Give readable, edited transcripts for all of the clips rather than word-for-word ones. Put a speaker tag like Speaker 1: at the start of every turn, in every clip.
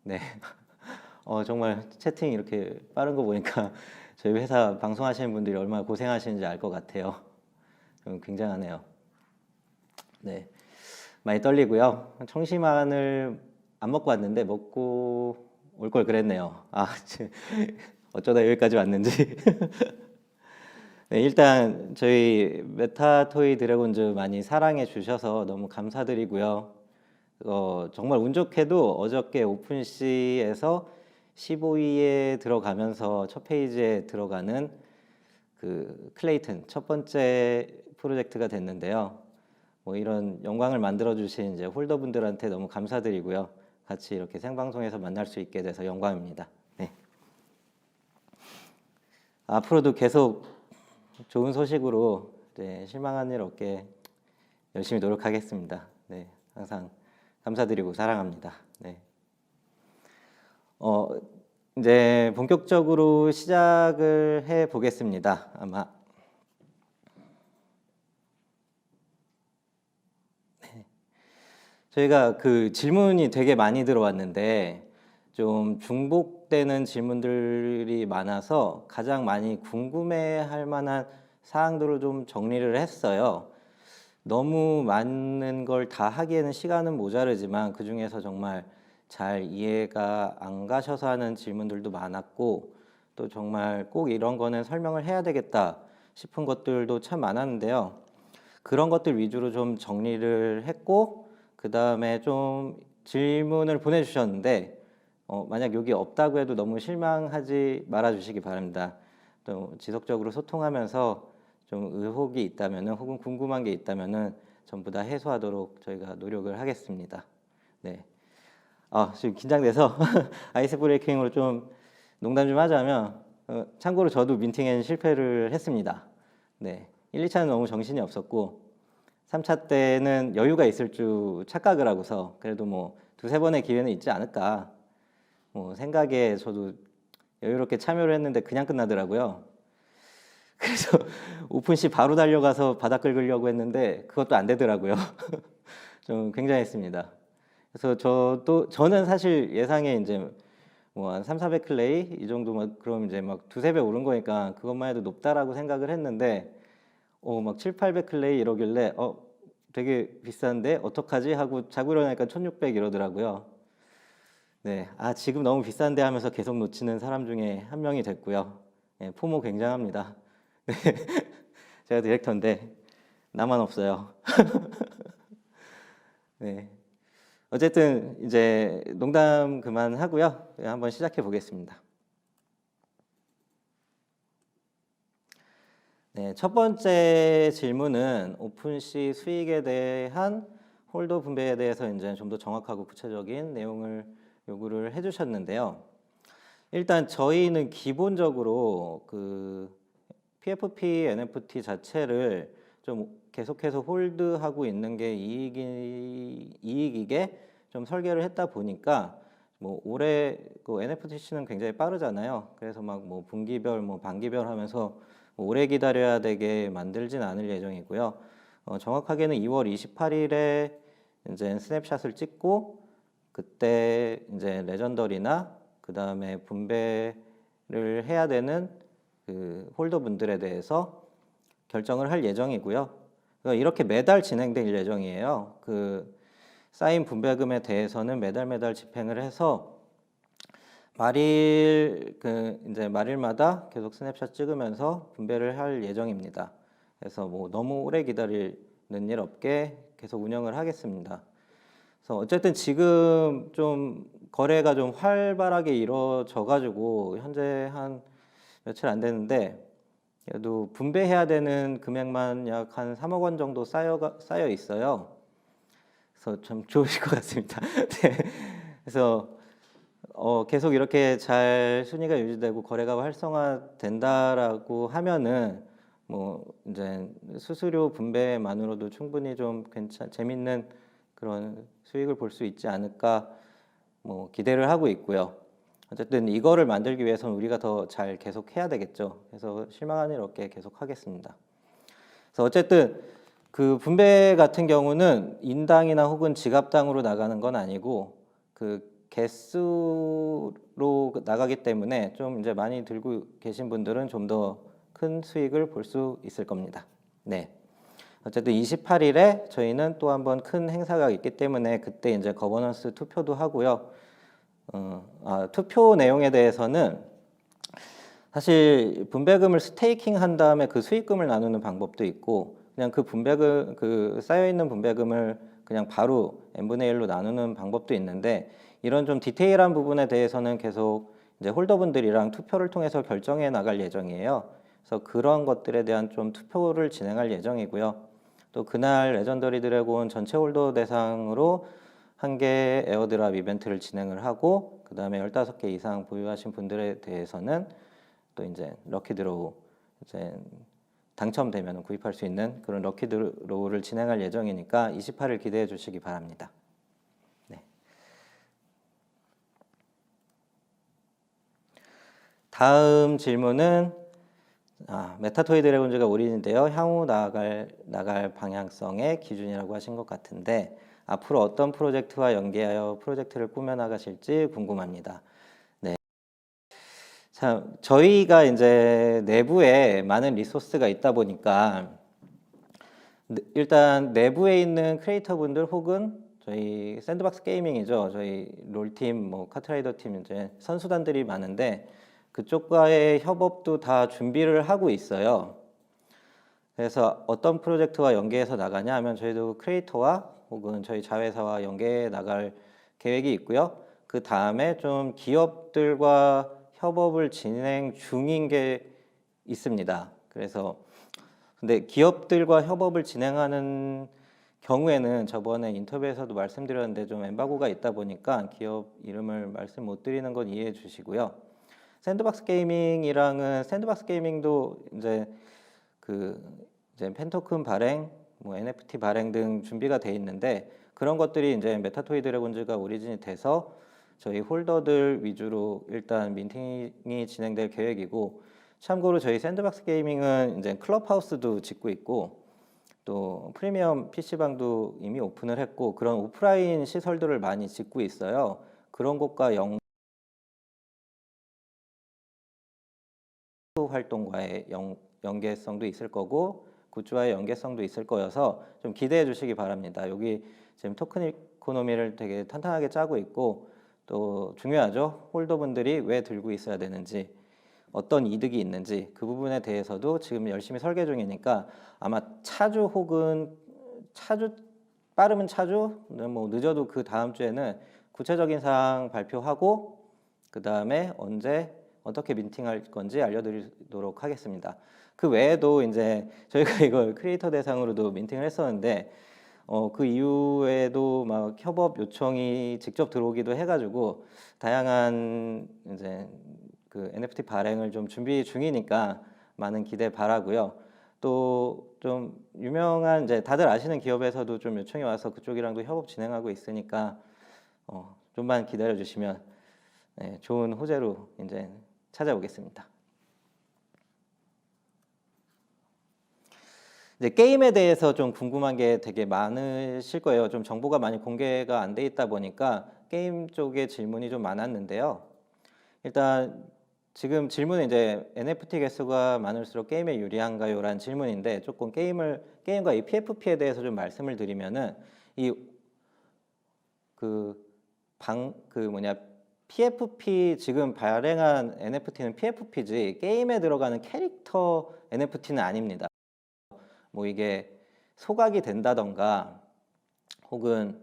Speaker 1: 네. 정말 채팅 이렇게 빠른 거 보니까 저희 회사 방송하시는 분들이 얼마나 고생하시는지 알 것 같아요. 좀 굉장하네요. 네. 많이 떨리고요. 청심환을 안 먹고 왔는데 먹고 올 걸 그랬네요. 어쩌다 여기까지 왔는지. 네, 일단 저희 메타토이 드래곤즈 많이 사랑해 주셔서 너무 감사드리고요. 정말 운 좋게도 어저께 오픈시에서 15위에 들어가면서 첫 페이지에 들어가는 그 클레이튼 첫 번째 프로젝트가 됐는데요. 뭐 이런 영광을 만들어 주신 이제 홀더분들한테 너무 감사드리고요. 같이 이렇게 생방송에서 만날 수 있게 돼서 영광입니다. 네. 앞으로도 계속 좋은 소식으로 실망한 일 없게 열심히 노력하겠습니다. 네, 항상 감사드리고 사랑합니다. 네. 이제 본격적으로 시작을 해 보겠습니다. 아마 저희가 그 질문이 되게 많이 들어왔는데 좀 중복되는 질문들이 많아서 가장 많이 궁금해할 만한 사항들을 좀 정리를 했어요. 너무 많은 걸 다 하기에는 시간은 모자르지만 그 중에서 정말 잘 이해가 안 가셔서 하는 질문들도 많았고 또 정말 꼭 이런 거는 설명을 해야 되겠다 싶은 것들도 참 많았는데요. 그런 것들 위주로 좀 정리를 했고 그 다음에 좀 질문을 보내주셨는데 만약 여기 없다고 해도 너무 실망하지 말아 주시기 바랍니다. 또 지속적으로 소통하면서 좀 의혹이 있다면은 혹은 궁금한 게 있다면은 전부 다 해소하도록 저희가 노력을 하겠습니다. 네. 지금 긴장돼서 아이스 브레이킹으로 좀 농담 좀 하자면 참고로 저도 민팅엔 실패를 했습니다. 네. 1, 2차는 너무 정신이 없었고 3차 때는 여유가 있을 줄 착각을 하고서 그래도 뭐 두세 번의 기회는 있지 않을까 뭐 생각에 저도 여유롭게 참여를 했는데 그냥 끝나더라고요. 그래서 오픈시 바로 달려가서 바닥 긁으려고 했는데 그것도 안 되더라고요. 좀 굉장했습니다. 그래서 저는 사실 예상에 이제 뭐 한 3, 400 클레이 이 정도 막 그럼 이제 막 두세 배 오른 거니까 그것만 해도 높다라고 생각을 했는데 막 7, 800 클레이 이러길래 되게 비싼데 어떡하지 하고 자고 일어나니까 1600 이러더라고요. 네, 지금 너무 비싼데 하면서 계속 놓치는 사람 중에 한 명이 됐고요. 네, 포모 굉장합니다. 네, 제가 디렉터인데 나만 없어요. 네, 어쨌든 이제 농담 그만하고요. 한번 시작해 보겠습니다. 네, 첫 번째 질문은 오픈시 수익에 대한 홀더 분배에 대해서 이제 좀 더 정확하고 구체적인 내용을 요구를 해주셨는데요. 일단 저희는 기본적으로 그 PFP, NFT 자체를 좀 계속해서 홀드하고 있는 게 이익이게 좀 설계를 했다 보니까 뭐 올해 그 NFTC는 굉장히 빠르잖아요. 그래서 막 뭐 분기별, 뭐 반기별 하면서 뭐 오래 기다려야 되게 만들진 않을 예정이고요. 정확하게는 2월 28일에 이제 스냅샷을 찍고 그때 이제 레전더리나 그 다음에 분배를 해야 되는 그 홀더분들에 대해서 결정을 할 예정이고요. 이렇게 매달 진행될 예정이에요. 그 쌓인 분배금에 대해서는 매달 집행을 해서 이제 말일마다 계속 스냅샷 찍으면서 분배를 할 예정입니다. 그래서 뭐 너무 오래 기다리는 일 없게 계속 운영을 하겠습니다. 그래서 어쨌든 지금 좀 거래가 좀 활발하게 이루어져 가지고 현재 한 며칠 안 되는데 그래도 분배해야 되는 금액만 약 한 3억 원 정도 쌓여 있어요. 그래서 좀 좋으실 것 같습니다. 네. 그래서 계속 이렇게 잘 순위가 유지되고 거래가 활성화된다라고 하면은 뭐 이제 수수료 분배만으로도 충분히 좀 재밌는 그런 수익을 볼 수 있지 않을까 뭐 기대를 하고 있고요. 어쨌든 이거를 만들기 위해서는 우리가 더 잘 계속 해야 되겠죠. 그래서 실망한 일 없게 계속 하겠습니다. 그래서 어쨌든 그 분배 같은 경우는 인당이나 혹은 지갑당으로 나가는 건 아니고 그 개수로 나가기 때문에 좀 이제 많이 들고 계신 분들은 좀 더 큰 수익을 볼 수 있을 겁니다. 네. 어쨌든 28일에 저희는 또 한번 큰 행사가 있기 때문에 그때 이제 거버넌스 투표도 하고요. 투표 내용에 대해서는 사실 분배금을 스테이킹 한 다음에 그 수익금을 나누는 방법도 있고, 그냥 그 분배금, 그 쌓여있는 분배금을 그냥 바로 n분의 1로 나누는 방법도 있는데, 이런 좀 디테일한 부분에 대해서는 계속 이제 홀더분들이랑 투표를 통해서 결정해 나갈 예정이에요. 그래서 그런 것들에 대한 좀 투표를 진행할 예정이고요. 또 그날 레전더리 드래곤 전체 홀더 대상으로 한 개 에어드랍 이벤트를 진행을 하고, 그 다음에 15개 이상 보유하신 분들에 대해서는 또 이제 럭키드로우, 이제 당첨되면 구입할 수 있는 그런 럭키드로우를 진행할 예정이니까 28일 기대해 주시기 바랍니다. 네. 다음 질문은 메타토이 드래곤즈가 오리진되어 향후 나갈 방향성의 기준이라고 하신 것 같은데, 앞으로 어떤 프로젝트와 연계하여 프로젝트를 꾸며나가실지 궁금합니다. 네. 자, 저희가 이제 내부에 많은 리소스가 있다 보니까 일단 내부에 있는 크리에이터 분들 혹은 저희 샌드박스 게이밍이죠. 저희 롤팀, 뭐 카트라이더 팀 이제 선수단들이 많은데 그쪽과의 협업도 다 준비를 하고 있어요. 그래서 어떤 프로젝트와 연계해서 나가냐 하면 저희도 크리에이터와 혹은 저희 자회사와 연계해 나갈 계획이 있고요. 그 다음에 좀 기업들과 협업을 진행 중인 게 있습니다. 그래서 근데 기업들과 협업을 진행하는 경우에는 저번에 인터뷰에서도 말씀드렸는데 좀 엠바고가 있다 보니까 기업 이름을 말씀 못 드리는 건 이해해 주시고요. 샌드박스 게이밍이랑은 샌드박스 게이밍도 이제 이제 펜토큰 발행, 뭐 NFT 발행 등 준비가 돼 있는데 그런 것들이 이제 메타토이 드래곤즈가 오리진이 돼서 저희 홀더들 위주로 일단 민팅이 진행될 계획이고, 참고로 저희 샌드박스 게이밍은 이제 클럽하우스도 짓고 있고 또 프리미엄 PC방도 이미 오픈을 했고 그런 오프라인 시설들을 많이 짓고 있어요. 그런 곳과 활동과의 연계성도 있을 거고 굿즈와의 연계성도 있을 거여서 좀 기대해 주시기 바랍니다. 여기 지금 토큰 이코노미를 되게 탄탄하게 짜고 있고, 또 중요하죠. 홀더분들이 왜 들고 있어야 되는지, 어떤 이득이 있는지 그 부분에 대해서도 지금 열심히 설계 중이니까 아마 차주 혹은 빠르면 차주, 뭐 늦어도 그 다음 주에는 구체적인 사항 발표하고 그 다음에 언제 어떻게 민팅할 건지 알려드리도록 하겠습니다. 그 외에도 이제 저희가 이걸 크리에이터 대상으로도 민팅을 했었는데 그 이후에도 막 협업 요청이 직접 들어오기도 해가지고 다양한 이제 그 NFT 발행을 좀 준비 중이니까 많은 기대 바라고요. 또 좀 유명한 이제 다들 아시는 기업에서도 좀 요청이 와서 그쪽이랑도 협업 진행하고 있으니까 좀만 기다려 주시면 네, 좋은 호재로 이제 찾아오겠습니다. 이제 게임에 대해서 좀 궁금한 게 되게 많으실 거예요. 좀 정보가 많이 공개가 안 돼 있다 보니까 게임 쪽에 질문이 좀 많았는데요. 일단 지금 질문은 이제 NFT 개수가 많을수록 게임에 유리한가요? 라는 질문인데 조금 게임과 이 PFP에 대해서 좀 말씀을 드리면은 PFP 지금 발행한 NFT는 PFP지 게임에 들어가는 캐릭터 NFT는 아닙니다. 뭐 이게 소각이 된다던가 혹은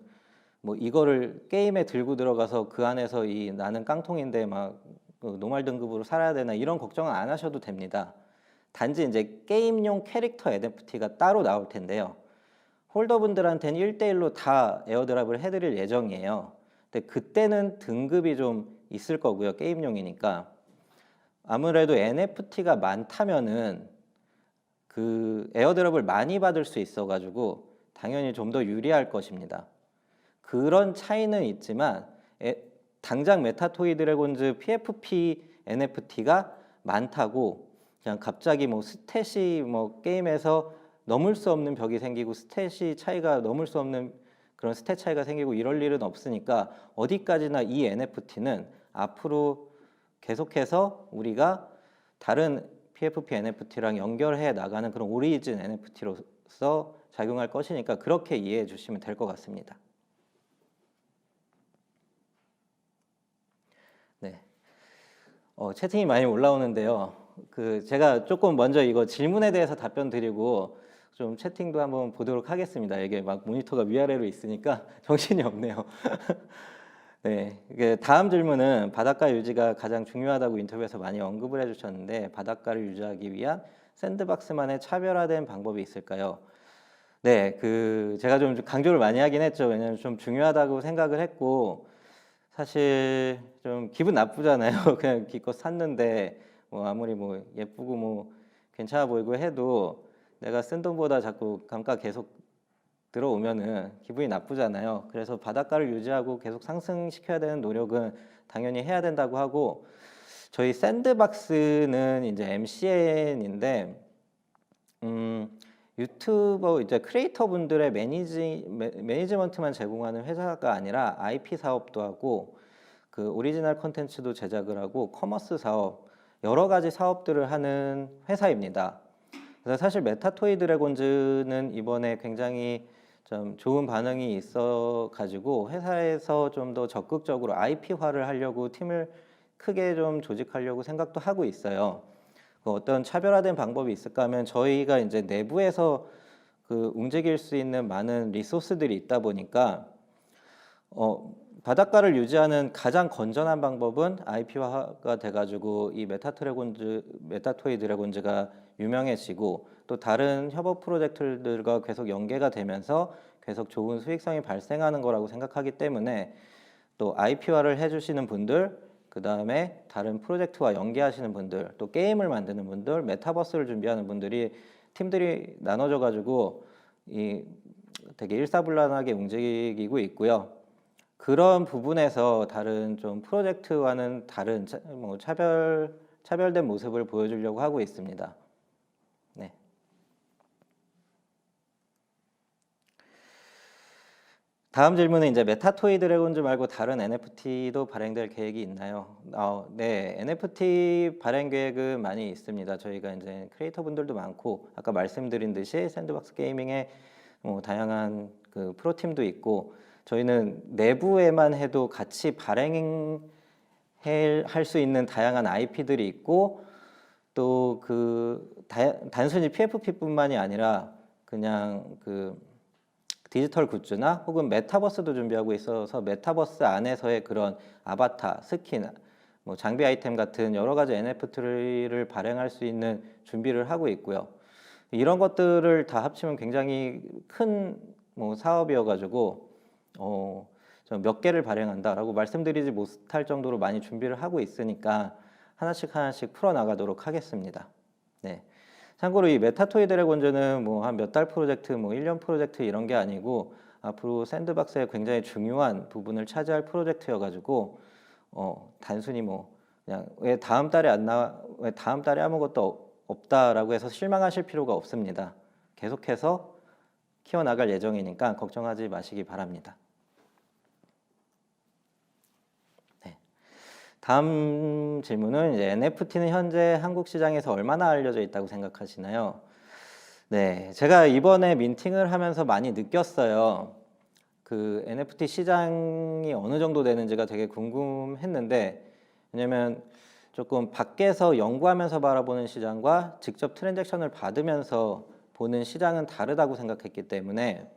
Speaker 1: 뭐 이거를 게임에 들고 들어가서 그 안에서 나는 깡통인데 막 노말 등급으로 살아야 되나 이런 걱정은 안 하셔도 됩니다. 단지 이제 게임용 캐릭터 NFT가 따로 나올 텐데요. 홀더분들한테는 1대1로 다 에어드랍을 해드릴 예정이에요. 근데 그때는 등급이 좀 있을 거고요. 게임용이니까. 아무래도 NFT가 많다면은 그 에어드랍을 많이 받을 수 있어가지고 당연히 좀 더 유리할 것입니다. 그런 차이는 있지만 당장 메타토이 드래곤즈 PFP NFT가 많다고 그냥 갑자기 뭐 스탯이 뭐 게임에서 넘을 수 없는 벽이 생기고 스탯이 차이가 넘을 수 없는 그런 스탯 차이가 생기고 이럴 일은 없으니까 어디까지나 이 NFT는 앞으로 계속해서 우리가 다른 PFP NFT랑 연결해 나가는 그런 오리진 NFT로서 작용할 것이니까 그렇게 이해해 주시면 될 것 같습니다. 네. 채팅이 많이 올라오는데요. 제가 조금 먼저 이거 질문에 대해서 답변 드리고 좀 채팅도 한번 보도록 하겠습니다. 이게 막 모니터가 위아래로 있으니까 정신이 없네요. 네, 이게 다음 질문은 바닷가 유지가 가장 중요하다고 인터뷰에서 많이 언급을 해주셨는데 바닷가를 유지하기 위한 샌드박스만의 차별화된 방법이 있을까요? 네, 제가 좀 강조를 많이 하긴 했죠. 왜냐하면 좀 중요하다고 생각을 했고 사실 좀 기분 나쁘잖아요. 그냥 기껏 샀는데 뭐 아무리 뭐 예쁘고 뭐 괜찮아 보이고 해도 내가 쓴 돈보다 자꾸 감가 계속 들어오면은 기분이 나쁘잖아요. 그래서 바닷가를 유지하고 계속 상승시켜야 되는 노력은 당연히 해야 된다고 하고 저희 샌드박스는 이제 MCN인데 유튜버 이제 크리에이터 분들의 매니지먼트만 제공하는 회사가 아니라 IP 사업도 하고 오리지널 콘텐츠도 제작을 하고 커머스 사업 여러 가지 사업들을 하는 회사입니다. 그래서 사실 메타토이 드래곤즈는 이번에 굉장히 좀 좋은 반응이 있어 가지고 회사에서 좀 더 적극적으로 IP화를 하려고 팀을 크게 좀 조직하려고 생각도 하고 있어요. 어떤 차별화된 방법이 있을까 하면 저희가 이제 내부에서 움직일 수 있는 많은 리소스들이 있다 보니까 바닷가를 유지하는 가장 건전한 방법은 IP화가 돼가지고 이 메타토이 드래곤즈가 유명해지고 또 다른 협업 프로젝트들과 계속 연계가 되면서 계속 좋은 수익성이 발생하는 거라고 생각하기 때문에 또 IP화를 해주시는 분들, 그 다음에 다른 프로젝트와 연계하시는 분들, 또 게임을 만드는 분들, 메타버스를 준비하는 분들이 팀들이 나눠져 가지고 되게 일사불란하게 움직이고 있고요. 그런 부분에서 다른 좀 프로젝트와는 다른 차별된 모습을 보여주려고 하고 있습니다. 네. 다음 질문은 이제 메타토이 드래곤즈 말고 다른 NFT도 발행될 계획이 있나요? 네, NFT 발행 계획은 많이 있습니다. 저희가 이제 크리에이터 분들도 많고 아까 말씀드린 듯이 샌드박스 게이밍에 다양한 프로팀도 있고 저희는 내부에만 해도 같이 발행할 수 있는 다양한 IP들이 있고 또 단순히 PFP뿐만이 아니라 그냥 디지털 굿즈나 혹은 메타버스도 준비하고 있어서 메타버스 안에서의 그런 아바타, 스킨, 장비 아이템 같은 여러 가지 NFT를 발행할 수 있는 준비를 하고 있고요. 이런 것들을 다 합치면 굉장히 큰 사업이어가지고 몇 개를 발행한다라고 말씀드리지 못할 정도로 많이 준비를 하고 있으니까 하나씩 풀어나가도록 하겠습니다. 네. 참고로 이 메타토이 드래곤즈는 한 몇 달 프로젝트, 1년 프로젝트 이런 게 아니고 앞으로 샌드박스의 굉장히 중요한 부분을 차지할 프로젝트여가지고 단순히 그냥 왜 다음 달에 아무것도 없다라고 해서 실망하실 필요가 없습니다. 계속해서 키워나갈 예정이니까 걱정하지 마시기 바랍니다. 다음 질문은 이제 NFT는 현재 한국 시장에서 얼마나 알려져 있다고 생각하시나요? 네, 제가 이번에 민팅을 하면서 많이 느꼈어요. NFT 시장이 어느 정도 되는지가 되게 궁금했는데 왜냐면 조금 밖에서 연구하면서 바라보는 시장과 직접 트랜잭션을 받으면서 보는 시장은 다르다고 생각했기 때문에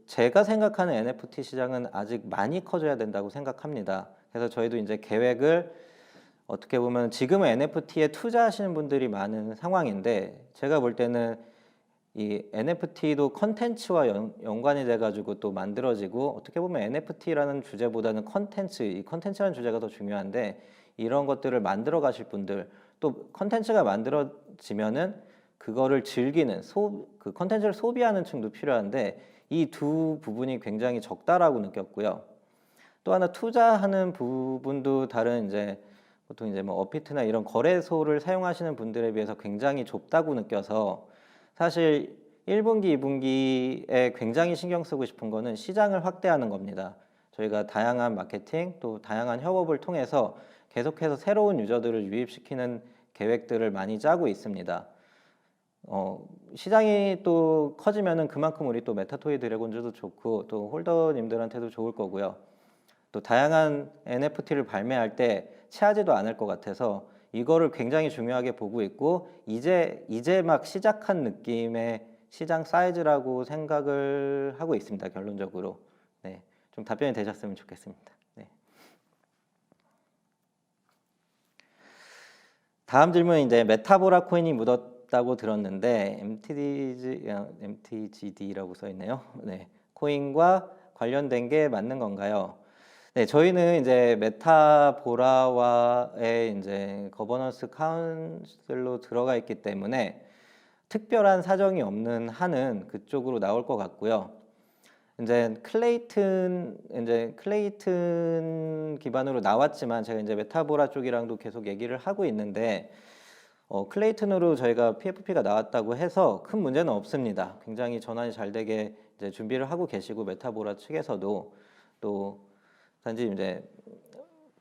Speaker 1: 제가 생각하는 NFT 시장은 아직 많이 커져야 된다고 생각합니다. 그래서 저희도 이제 계획을 어떻게 보면 지금은 NFT에 투자하시는 분들이 많은 상황인데 제가 볼 때는 이 NFT도 컨텐츠와 연관이 돼가지고 또 만들어지고 어떻게 보면 NFT라는 주제보다는 이 컨텐츠라는 주제가 더 중요한데 이런 것들을 만들어 가실 분들 또 컨텐츠가 만들어지면은 그거를 즐기는 컨텐츠를 소비하는 층도 필요한데 이 두 부분이 굉장히 적다라고 느꼈고요. 또 하나 투자하는 부분도 다른 이제 보통 이제 어피트나 이런 거래소를 사용하시는 분들에 비해서 굉장히 좁다고 느껴서 사실 1분기, 2분기에 굉장히 신경 쓰고 싶은 거는 시장을 확대하는 겁니다. 저희가 다양한 마케팅 또 다양한 협업을 통해서 계속해서 새로운 유저들을 유입시키는 계획들을 많이 짜고 있습니다. 시장이 또 커지면은 그만큼 우리 또 메타토이 드래곤즈도 좋고 또 홀더님들한테도 좋을 거고요. 또 다양한 NFT를 발매할 때 체하지도 않을 것 같아서 이거를 굉장히 중요하게 보고 있고 이제 막 시작한 느낌의 시장 사이즈라고 생각을 하고 있습니다. 결론적으로. 네, 좀 답변이 되셨으면 좋겠습니다. 네. 다음 질문은 이제 메타보라 코인이 묻었다고 들었는데 MTGD라고 써 있네요. 네, 코인과 관련된 게 맞는 건가요? 네, 저희는 이제 메타보라와의 이제 거버넌스 카운슬로 들어가 있기 때문에 특별한 사정이 없는 한은 그쪽으로 나올 것 같고요. 이제 클레이튼 기반으로 나왔지만 제가 이제 메타보라 쪽이랑도 계속 얘기를 하고 있는데 클레이튼으로 저희가 PFP가 나왔다고 해서 큰 문제는 없습니다. 굉장히 전환이 잘 되게 이제 준비를 하고 계시고 메타보라 측에서도 또 단지 이제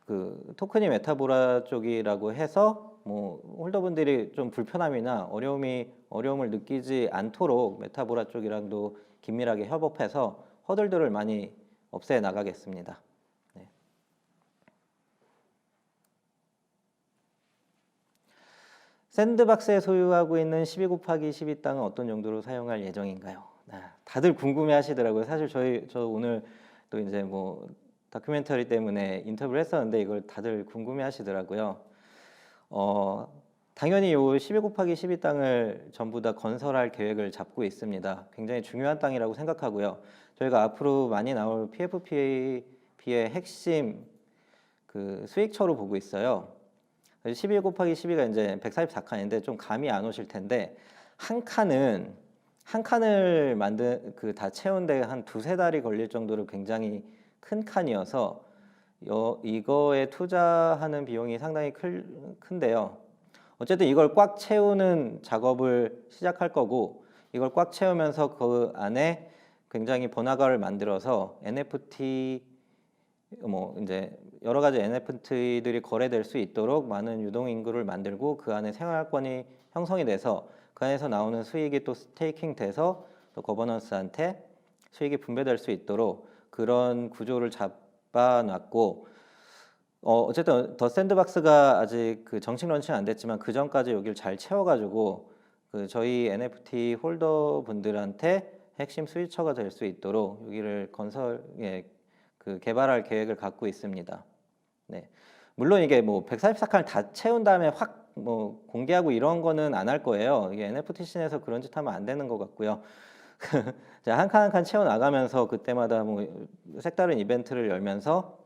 Speaker 1: 그 토큰이 메타보라 쪽이라고 해서 뭐 홀더분들이 좀 불편함이나 어려움을 느끼지 않도록 메타보라 쪽이랑도 긴밀하게 협업해서 허들들을 많이 없애 나가겠습니다. 네. 샌드박스에 소유하고 있는 12 곱하기 12 땅은 어떤 용도로 사용할 예정인가요? 다들 궁금해 하시더라고요. 사실 저 오늘 또 이제 뭐 다큐멘터리 때문에 인터뷰를 했었는데 이걸 다들 궁금해 하시더라고요. 당연히 요 12 곱하기 12 땅을 전부 다 건설할 계획을 잡고 있습니다. 굉장히 중요한 땅이라고 생각하고요. 저희가 앞으로 많이 나올 PFP의 핵심 그 수익처로 보고 있어요. 12 곱하기 12가 이제 144칸인데 좀 감이 안 오실 텐데 한 칸을 다 채운데 한 두세 달이 걸릴 정도로 굉장히 큰 칸이어서 이거에 투자하는 비용이 상당히 큰데요. 어쨌든 이걸 꽉 채우는 작업을 시작할 거고 이걸 꽉 채우면서 그 안에 굉장히 번화가를 만들어서 NFT 뭐 이제 여러 가지 NFT들이 거래될 수 있도록 많은 유동 인구를 만들고 그 안에 생활권이 형성이 돼서 그 안에서 나오는 수익이 또 스테이킹 돼서 또 거버넌스한테 수익이 분배될 수 있도록 그런 구조를 잡아놨고 어쨌든 더 샌드박스가 아직 그 정식 런칭 안 됐지만 그 전까지 여기를 잘 채워가지고 그 저희 NFT 홀더 분들한테 핵심 스위처가 될 수 있도록 여기를 그 개발할 계획을 갖고 있습니다. 네. 물론 이게 뭐 144칸을 다 채운 다음에 확 뭐 공개하고 이런 거는 안 할 거예요. 이게 NFT 씬에서 그런 짓 하면 안 되는 것 같고요. 한 칸 한 칸 채워 나가면서 그때마다 뭐 색다른 이벤트를 열면서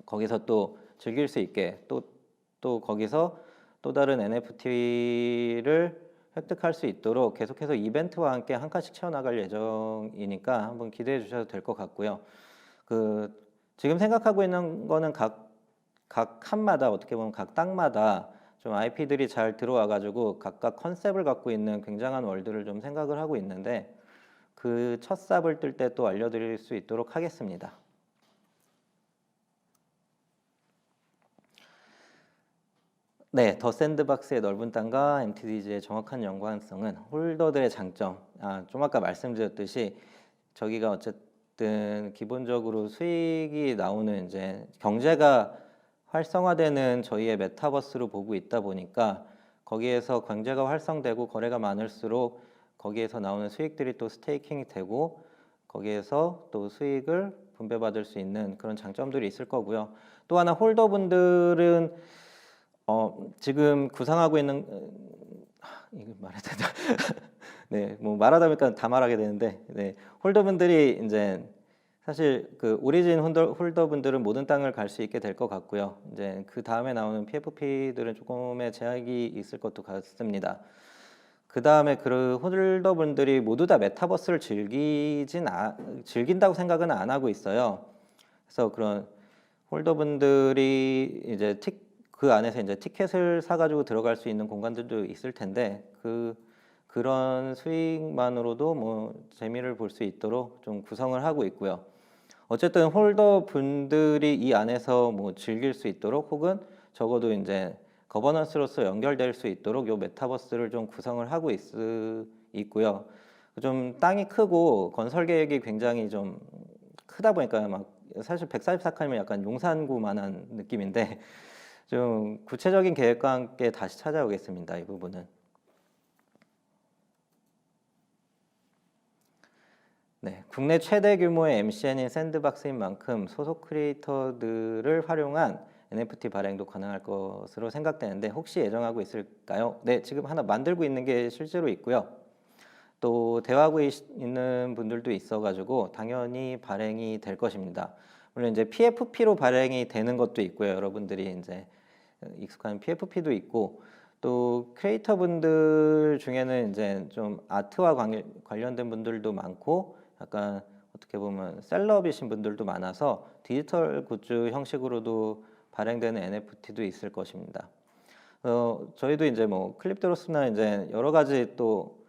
Speaker 1: 거기서 또 즐길 수 있게 또 거기서 또 다른 NFT를 획득할 수 있도록 계속해서 이벤트와 함께 한 칸씩 채워나갈 예정이니까 한번 기대해 주셔도 될 것 같고요. 그 지금 생각하고 있는 거는 각 칸마다 어떻게 보면 각 땅마다 좀 IP들이 잘 들어와 가지고 각각 컨셉을 갖고 있는 굉장한 월드를 좀 생각을 하고 있는데 그 첫 삽을 뜰 때 또 알려드릴 수 있도록 하겠습니다. 네, 더 샌드박스의 넓은 땅과 MTDG의 정확한 연관성은 홀더들의 장점. 좀 아까 말씀드렸듯이 저기가 어쨌든 기본적으로 수익이 나오는 이제 경제가 활성화되는 저희의 메타버스로 보고 있다 보니까 거기에서 경제가 활성되고 거래가 많을수록 거기에서 나오는 수익들이 또 스테이킹이 되고 거기에서 또 수익을 분배받을 수 있는 그런 장점들이 있을 거고요. 또 하나 홀더분들은 지금 구상하고 있는 이거 말해도 되나? 네, 뭐 말하다 보니까 다 말하게 되는데, 네, 홀더분들이 이제 사실 그 오리진 홀더분들은 모든 땅을 갈 수 있게 될 것 같고요. 이제 그 다음에 나오는 PFP들은 조금의 제약이 있을 것도 같습니다. 그 다음에 그 홀더분들이 모두 다 메타버스를 즐긴다고 생각은 안 하고 있어요. 그래서 그런 홀더분들이 이제 그 안에서 이제 티켓을 사가지고 들어갈 수 있는 공간들도 있을 텐데 그 그런 수익만으로도 뭐 재미를 볼 수 있도록 좀 구성을 하고 있고요. 어쨌든 홀더 분들이 이 안에서 뭐 즐길 수 있도록 혹은 적어도 이제 거버넌스로서 연결될 수 있도록 요 메타버스를 좀 구성을 하고 있고요. 좀 땅이 크고 건설 계획이 굉장히 좀 크다 보니까 막 사실 144칸이면 약간 용산구만한 느낌인데 좀 구체적인 계획과 함께 다시 찾아오겠습니다. 이 부분은. 네, 국내 최대 규모의 MCN인 샌드박스인 만큼 소속 크리에이터들을 활용한 NFT 발행도 가능할 것으로 생각되는데 혹시 예정하고 있을까요? 네, 지금 하나 만들고 있는 게 실제로 있고요. 또 대화하고 있는 분들도 있어가지고 당연히 발행이 될 것입니다. 물론 이제 PFP로 발행이 되는 것도 있고요. 여러분들이 이제 익숙한 PFP도 있고 또 크리에이터 분들 중에는 이제 좀 아트와 관련된 분들도 많고 약간 어떻게 보면 셀럽이신 분들도 많아서 디지털 굿즈 형식으로도 발행되는 NFT도 있을 것입니다. 저희도 이제 뭐 클립드로스나 이제 여러 가지 또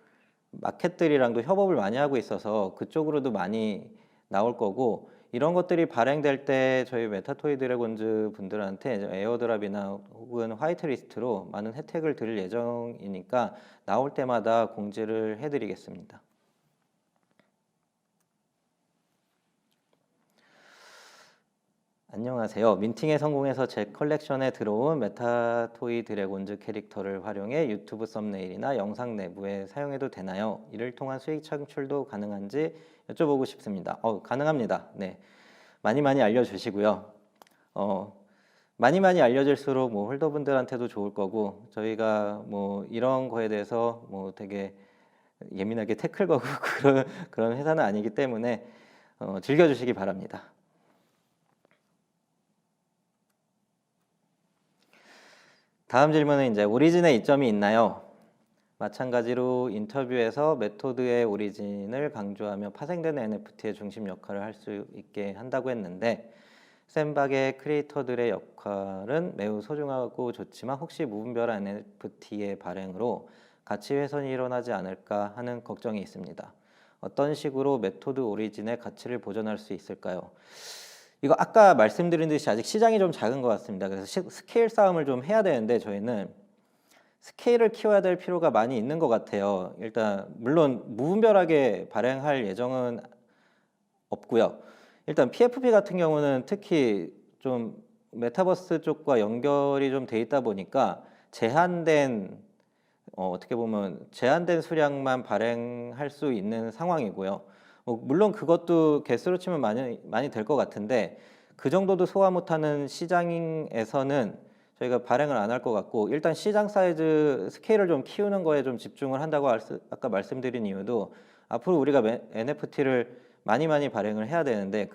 Speaker 1: 마켓들이랑도 협업을 많이 하고 있어서 그쪽으로도 많이 나올 거고 이런 것들이 발행될 때 저희 메타토이 드래곤즈 분들한테 에어드랍이나 혹은 화이트리스트로 많은 혜택을 드릴 예정이니까 나올 때마다 공지를 해드리겠습니다. 안녕하세요. 민팅에 성공해서 제 컬렉션에 들어온 메타토이 드래곤즈 캐릭터를 활용해 유튜브 썸네일이나 영상 내부에 사용해도 되나요? 이를 통한 수익 창출도 가능한지 여쭤보고 싶습니다. 가능합니다. 네, 많이 알려주시고요. 많이 알려질수록 뭐 홀더분들한테도 좋을 거고 저희가 뭐 이런 거에 대해서 뭐 되게 예민하게 태클 거고 그런 회사는 아니기 때문에 즐겨주시기 바랍니다. 다음 질문은 이제 오리진의 이점이 있나요? 마찬가지로 인터뷰에서 메토드의 오리진을 강조하며 파생되는 NFT의 중심 역할을 할 수 있게 한다고 했는데 샌박의 크리에이터들의 역할은 매우 소중하고 좋지만 혹시 무분별한 NFT의 발행으로 가치 훼손이 일어나지 않을까 하는 걱정이 있습니다. 어떤 식으로 메토드 오리진의 가치를 보존할 수 있을까요? 이거 아까 말씀드린 듯이 아직 시장이 좀 작은 것 같습니다. 그래서 스케일 싸움을 좀 해야 되는데 저희는 스케일을 키워야 될 필요가 많이 있는 것 같아요. 일단 물론 무분별하게 발행할 예정은 없고요. 일단 PFP 같은 경우는 특히 좀 메타버스 쪽과 연결이 좀 돼 있다 보니까 제한된 어떻게 보면 제한된 수량만 발행할 수 있는 상황이고요. 물론 그것도 개수로 치면 많이 될 것 같은데 그 정도도 소화 못하는 시장에서는 저희가 발행을 안 할 것 같고 일단 시장 사이즈 스케일을 좀 키우는 거에 좀 집중을 한다고 아까 말씀드린 이유도 앞으로 우리가 NFT를 많이 발행을 해야 되는데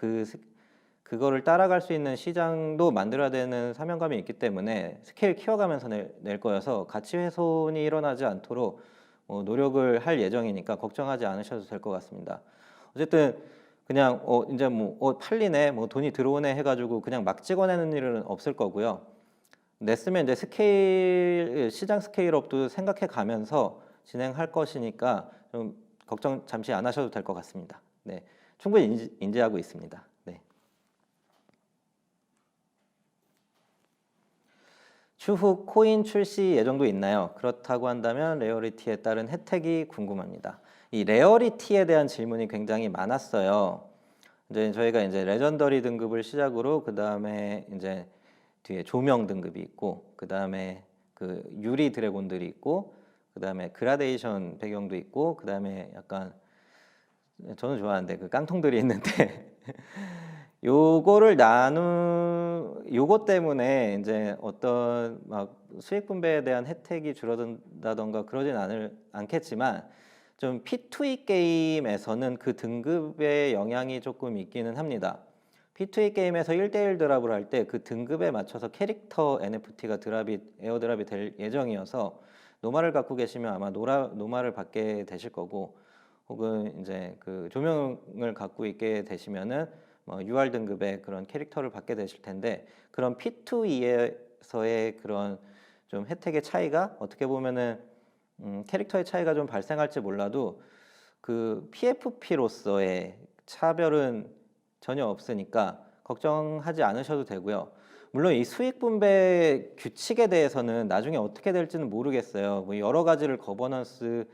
Speaker 1: 그거를 따라갈 수 있는 시장도 만들어야 되는 사명감이 있기 때문에 스케일 키워가면서 낼 거여서 가치 훼손이 일어나지 않도록 노력을 할 예정이니까 걱정하지 않으셔도 될 것 같습니다. 어쨌든 그냥 이제 뭐 팔리네 뭐 돈이 들어오네 해가지고 그냥 막 찍어내는 일은 없을 거고요. 냈으면 이제 시장 스케일업도 생각해 가면서 진행할 것이니까 좀 걱정 잠시 안 하셔도 될 것 같습니다. 네, 충분히 인지하고 있습니다. 네. 추후 코인 출시 예정도 있나요? 그렇다고 한다면 레어리티에 따른 혜택이 궁금합니다. 이 레어리티에 대한 질문이 굉장히 많았어요. 이제 저희가 이제 레전더리 등급을 시작으로 그 다음에 이제 뒤에 조명 등급이 있고 그 다음에 그 유리 드래곤들이 있고 그 다음에 그라데이션 배경도 있고 그 다음에 약간 저는 좋아하는데 그 깡통들이 있는데 요거 때문에 이제 어떤 막 수익 분배에 대한 혜택이 줄어든다던가 그러진 않겠지만 좀 P2E 게임에서는 그 등급의 영향이 조금 있기는 합니다. P2E 게임에서 1대1 드랍을 할 때 그 등급에 맞춰서 캐릭터 NFT가 에어드랍이 될 예정이어서 노마를 갖고 계시면 아마 노마를 받게 되실 거고 혹은 이제 그 조명을 갖고 있게 되시면은 UR 등급의 그런 캐릭터를 받게 되실 텐데 그런 P2E에서의 그런 좀 혜택의 차이가 어떻게 보면은 캐릭터의 차이가 좀 발생할지 몰라도 그 PFP로서의 차별은 전혀 없으니까 걱정하지 않으셔도 되고요. 물론 이 수익 분배 규칙에 대해서는 나중에 어떻게 될지는 모르겠어요. 뭐 여러 가지를 거버넌스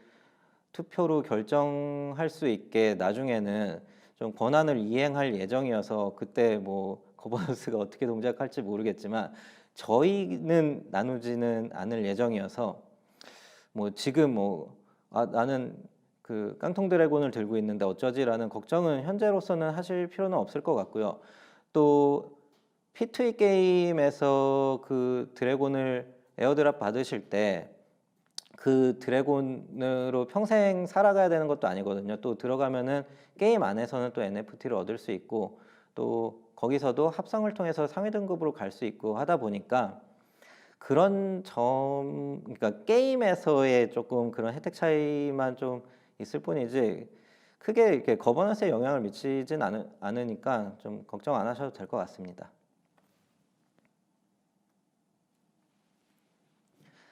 Speaker 1: 투표로 결정할 수 있게 나중에는 좀 권한을 이행할 예정이어서 그때 뭐 거버넌스가 어떻게 동작할지 모르겠지만 저희는 나누지는 않을 예정이어서 뭐 지금 뭐 나는 그 깡통 드래곤을 들고 있는데 어쩌지라는 걱정은 현재로서는 하실 필요는 없을 것 같고요. 또 P2E 게임에서 그 드래곤을 에어드랍 받으실 때 그 드래곤으로 평생 살아가야 되는 것도 아니거든요. 또 들어가면은 게임 안에서는 또 NFT를 얻을 수 있고 또 거기서도 합성을 통해서 상위 등급으로 갈 수 있고 하다 보니까 그런 점, 그러니까 게임에서의 조금 그런 혜택 차이만 좀 있을 뿐이지 크게 이렇게 거버넌스에 영향을 미치진 않으니까 좀 걱정 안 하셔도 될 것 같습니다.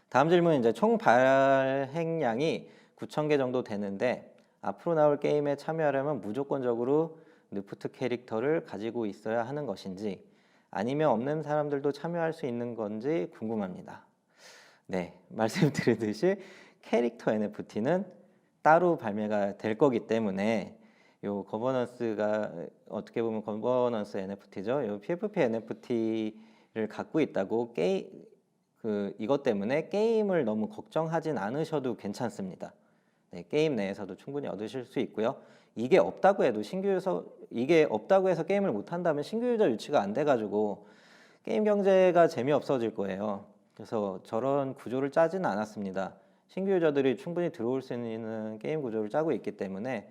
Speaker 1: 다음 질문은 이제 총 발행량이 9,000개 정도 되는데 앞으로 나올 게임에 참여하려면 무조건적으로 느프트 캐릭터를 가지고 있어야 하는 것인지 아니면 없는 사람들도 참여할 수 있는 건지 궁금합니다. 네, 말씀드리듯이 캐릭터 NFT는 따로 발매가 될 거기 때문에 요 거버넌스가 어떻게 보면 거버넌스 NFT죠. 요 PFP NFT를 갖고 있다고 이것 때문에 게임을 너무 걱정하진 않으셔도 괜찮습니다. 네, 게임 내에서도 충분히 얻으실 수 있고요. 이게 없다고 해도 이게 없다고 해서 게임을 못 한다면 신규 유저 유치가 안 돼가지고 게임 경제가 재미없어질 거예요. 그래서 저런 구조를 짜지는 않았습니다. 신규 유저들이 충분히 들어올 수 있는 게임 구조를 짜고 있기 때문에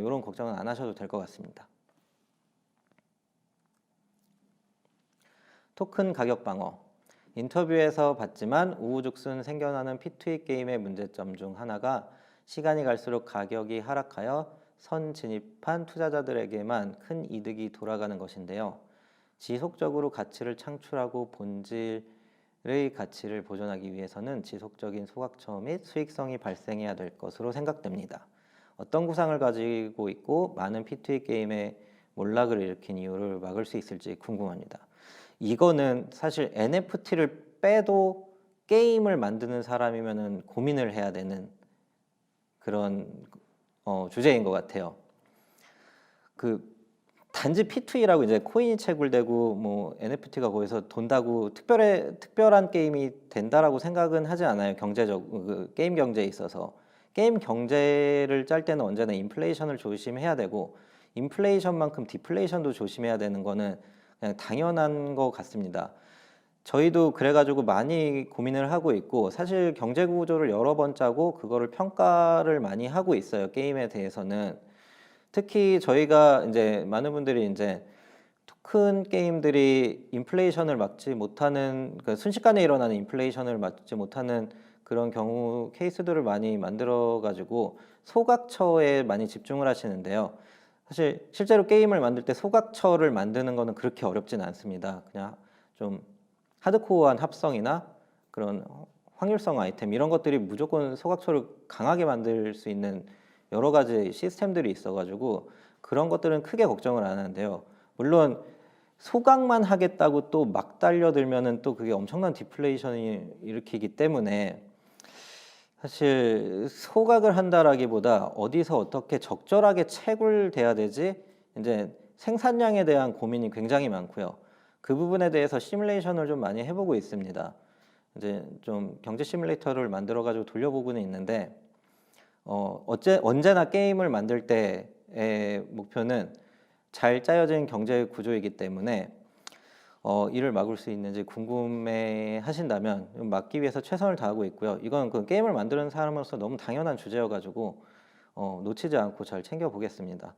Speaker 1: 이런 걱정은 안 하셔도 될 것 같습니다. 토큰 가격 방어. 인터뷰에서 봤지만 우후죽순 생겨나는 P2E 게임의 문제점 중 하나가 시간이 갈수록 가격이 하락하여 선 진입한 투자자들에게만 큰 이득이 돌아가는 것인데요. 지속적으로 가치를 창출하고 본질의 가치를 보존하기 위해서는 지속적인 소각처 및 수익성이 발생해야 될 것으로 생각됩니다. 어떤 구상을 가지고 있고 많은 P2E 게임에 몰락을 일으킨 이유를 막을 수 있을지 궁금합니다. 이거는 사실 NFT를 빼도 게임을 만드는 사람이면은 고민을 해야 되는 그런 주제인 것 같아요. 그 단지 P2E라고 이제 코인이 채굴되고 뭐 NFT가 거기서 돈다고 특별한 게임이 된다라고 생각은 하지 않아요. 게임 경제에 있어서 게임 경제를 짤 때는 언제나 인플레이션을 조심해야 되고 인플레이션만큼 디플레이션도 조심해야 되는 거는 그냥 당연한 것 같습니다. 저희도 그래가지고 많이 고민을 하고 있고 사실 경제 구조를 여러 번 짜고 그거를 평가를 많이 하고 있어요. 게임에 대해서는 특히 저희가 이제 많은 분들이 이제 토큰 게임들이 인플레이션을 막지 못하는 그러니까 순식간에 일어나는 인플레이션을 막지 못하는 그런 경우 케이스들을 많이 만들어 가지고 소각처에 많이 집중을 하시는데요. 사실 실제로 게임을 만들 때 소각처를 만드는 거는 그렇게 어렵진 않습니다. 그냥 좀 하드코어한 합성이나 그런 확률성 아이템 이런 것들이 무조건 소각처를 강하게 만들 수 있는 여러 가지 시스템들이 있어가지고 그런 것들은 크게 걱정을 안 하는데요. 물론 소각만 하겠다고 또 막 달려들면은 또 그게 엄청난 디플레이션이 일으키기 때문에 사실 소각을 한다라기보다 어디서 어떻게 적절하게 채굴돼야 되지 이제 생산량에 대한 고민이 굉장히 많고요. 그 부분에 대해서 시뮬레이션을 좀 많이 해보고 있습니다. 이제 좀 경제 시뮬레이터를 만들어 가지고 돌려보고는 있는데 언제나 게임을 만들 때의 목표는 잘 짜여진 경제 구조이기 때문에 이를 막을 수 있는지 궁금해 하신다면 막기 위해서 최선을 다하고 있고요. 이건 그 게임을 만드는 사람으로서 너무 당연한 주제여가지고 놓치지 않고 잘 챙겨보겠습니다.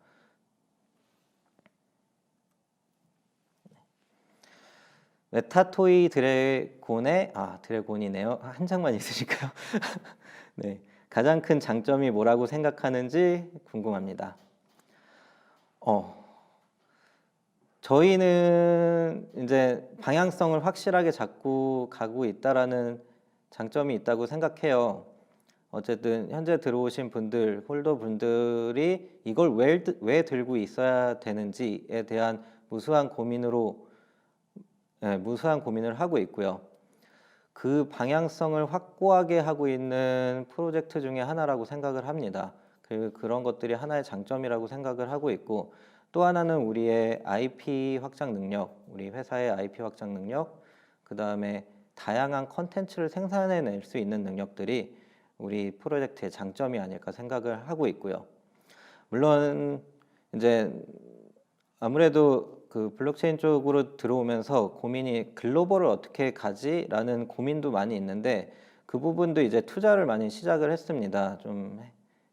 Speaker 1: 메타토이 드래곤의 드래곤이네요. 한 장만 있으실까요? 네, 가장 큰 장점이 뭐라고 생각하는지 궁금합니다. 저희는 이제 방향성을 확실하게 잡고 가고 있다라는 장점이 있다고 생각해요. 어쨌든 현재 들어오신 분들, 홀더 분들이 이걸 왜 들고 있어야 되는지에 대한 무수한 고민으로 무수한 고민을 하고 있고요. 그 방향성을 확고하게 하고 있는 프로젝트 중에 하나라고 생각을 합니다. 그런 것들이 하나의 장점이라고 생각을 하고 있고, 또 하나는 우리의 IP 확장 능력, 우리 회사의 IP 확장 능력, 그 다음에 다양한 컨텐츠를 생산해낼 수 있는 능력들이 우리 프로젝트의 장점이 아닐까 생각을 하고 있고요. 물론 이제 아무래도 그 블록체인 쪽으로 들어오면서 고민이 글로벌을 어떻게 가지라는 고민도 많이 있는데, 그 부분도 이제 투자를 많이 시작을 했습니다. 좀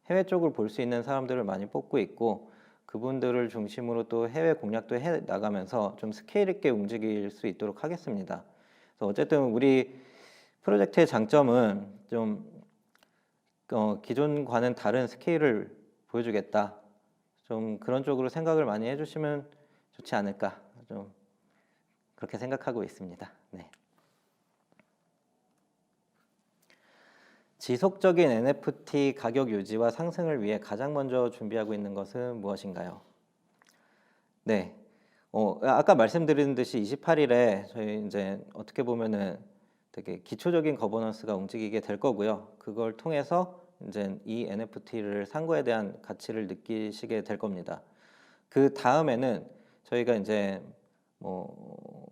Speaker 1: 해외 쪽을 볼 수 있는 사람들을 많이 뽑고 있고, 그분들을 중심으로 또 해외 공략도 해 나가면서 좀 스케일 있게 움직일 수 있도록 하겠습니다. 그래서 어쨌든 우리 프로젝트의 장점은 좀 기존과는 다른 스케일을 보여주겠다. 좀 그런 쪽으로 생각을 많이 해주시면 좋지 않을까. 좀 그렇게 생각하고 있습니다. 네. 지속적인 NFT 가격 유지와 상승을 위해 가장 먼저 준비하고 있는 것은 무엇인가요? 네. 아까 말씀드린 듯이 28일에 저희 이제 어떻게 보면은 되게 기초적인 거버넌스가 움직이게 될 거고요. 그걸 통해서 이제 이 NFT를 산 거에 대한 가치를 느끼시게 될 겁니다. 그 다음에는 저희가 이제 뭐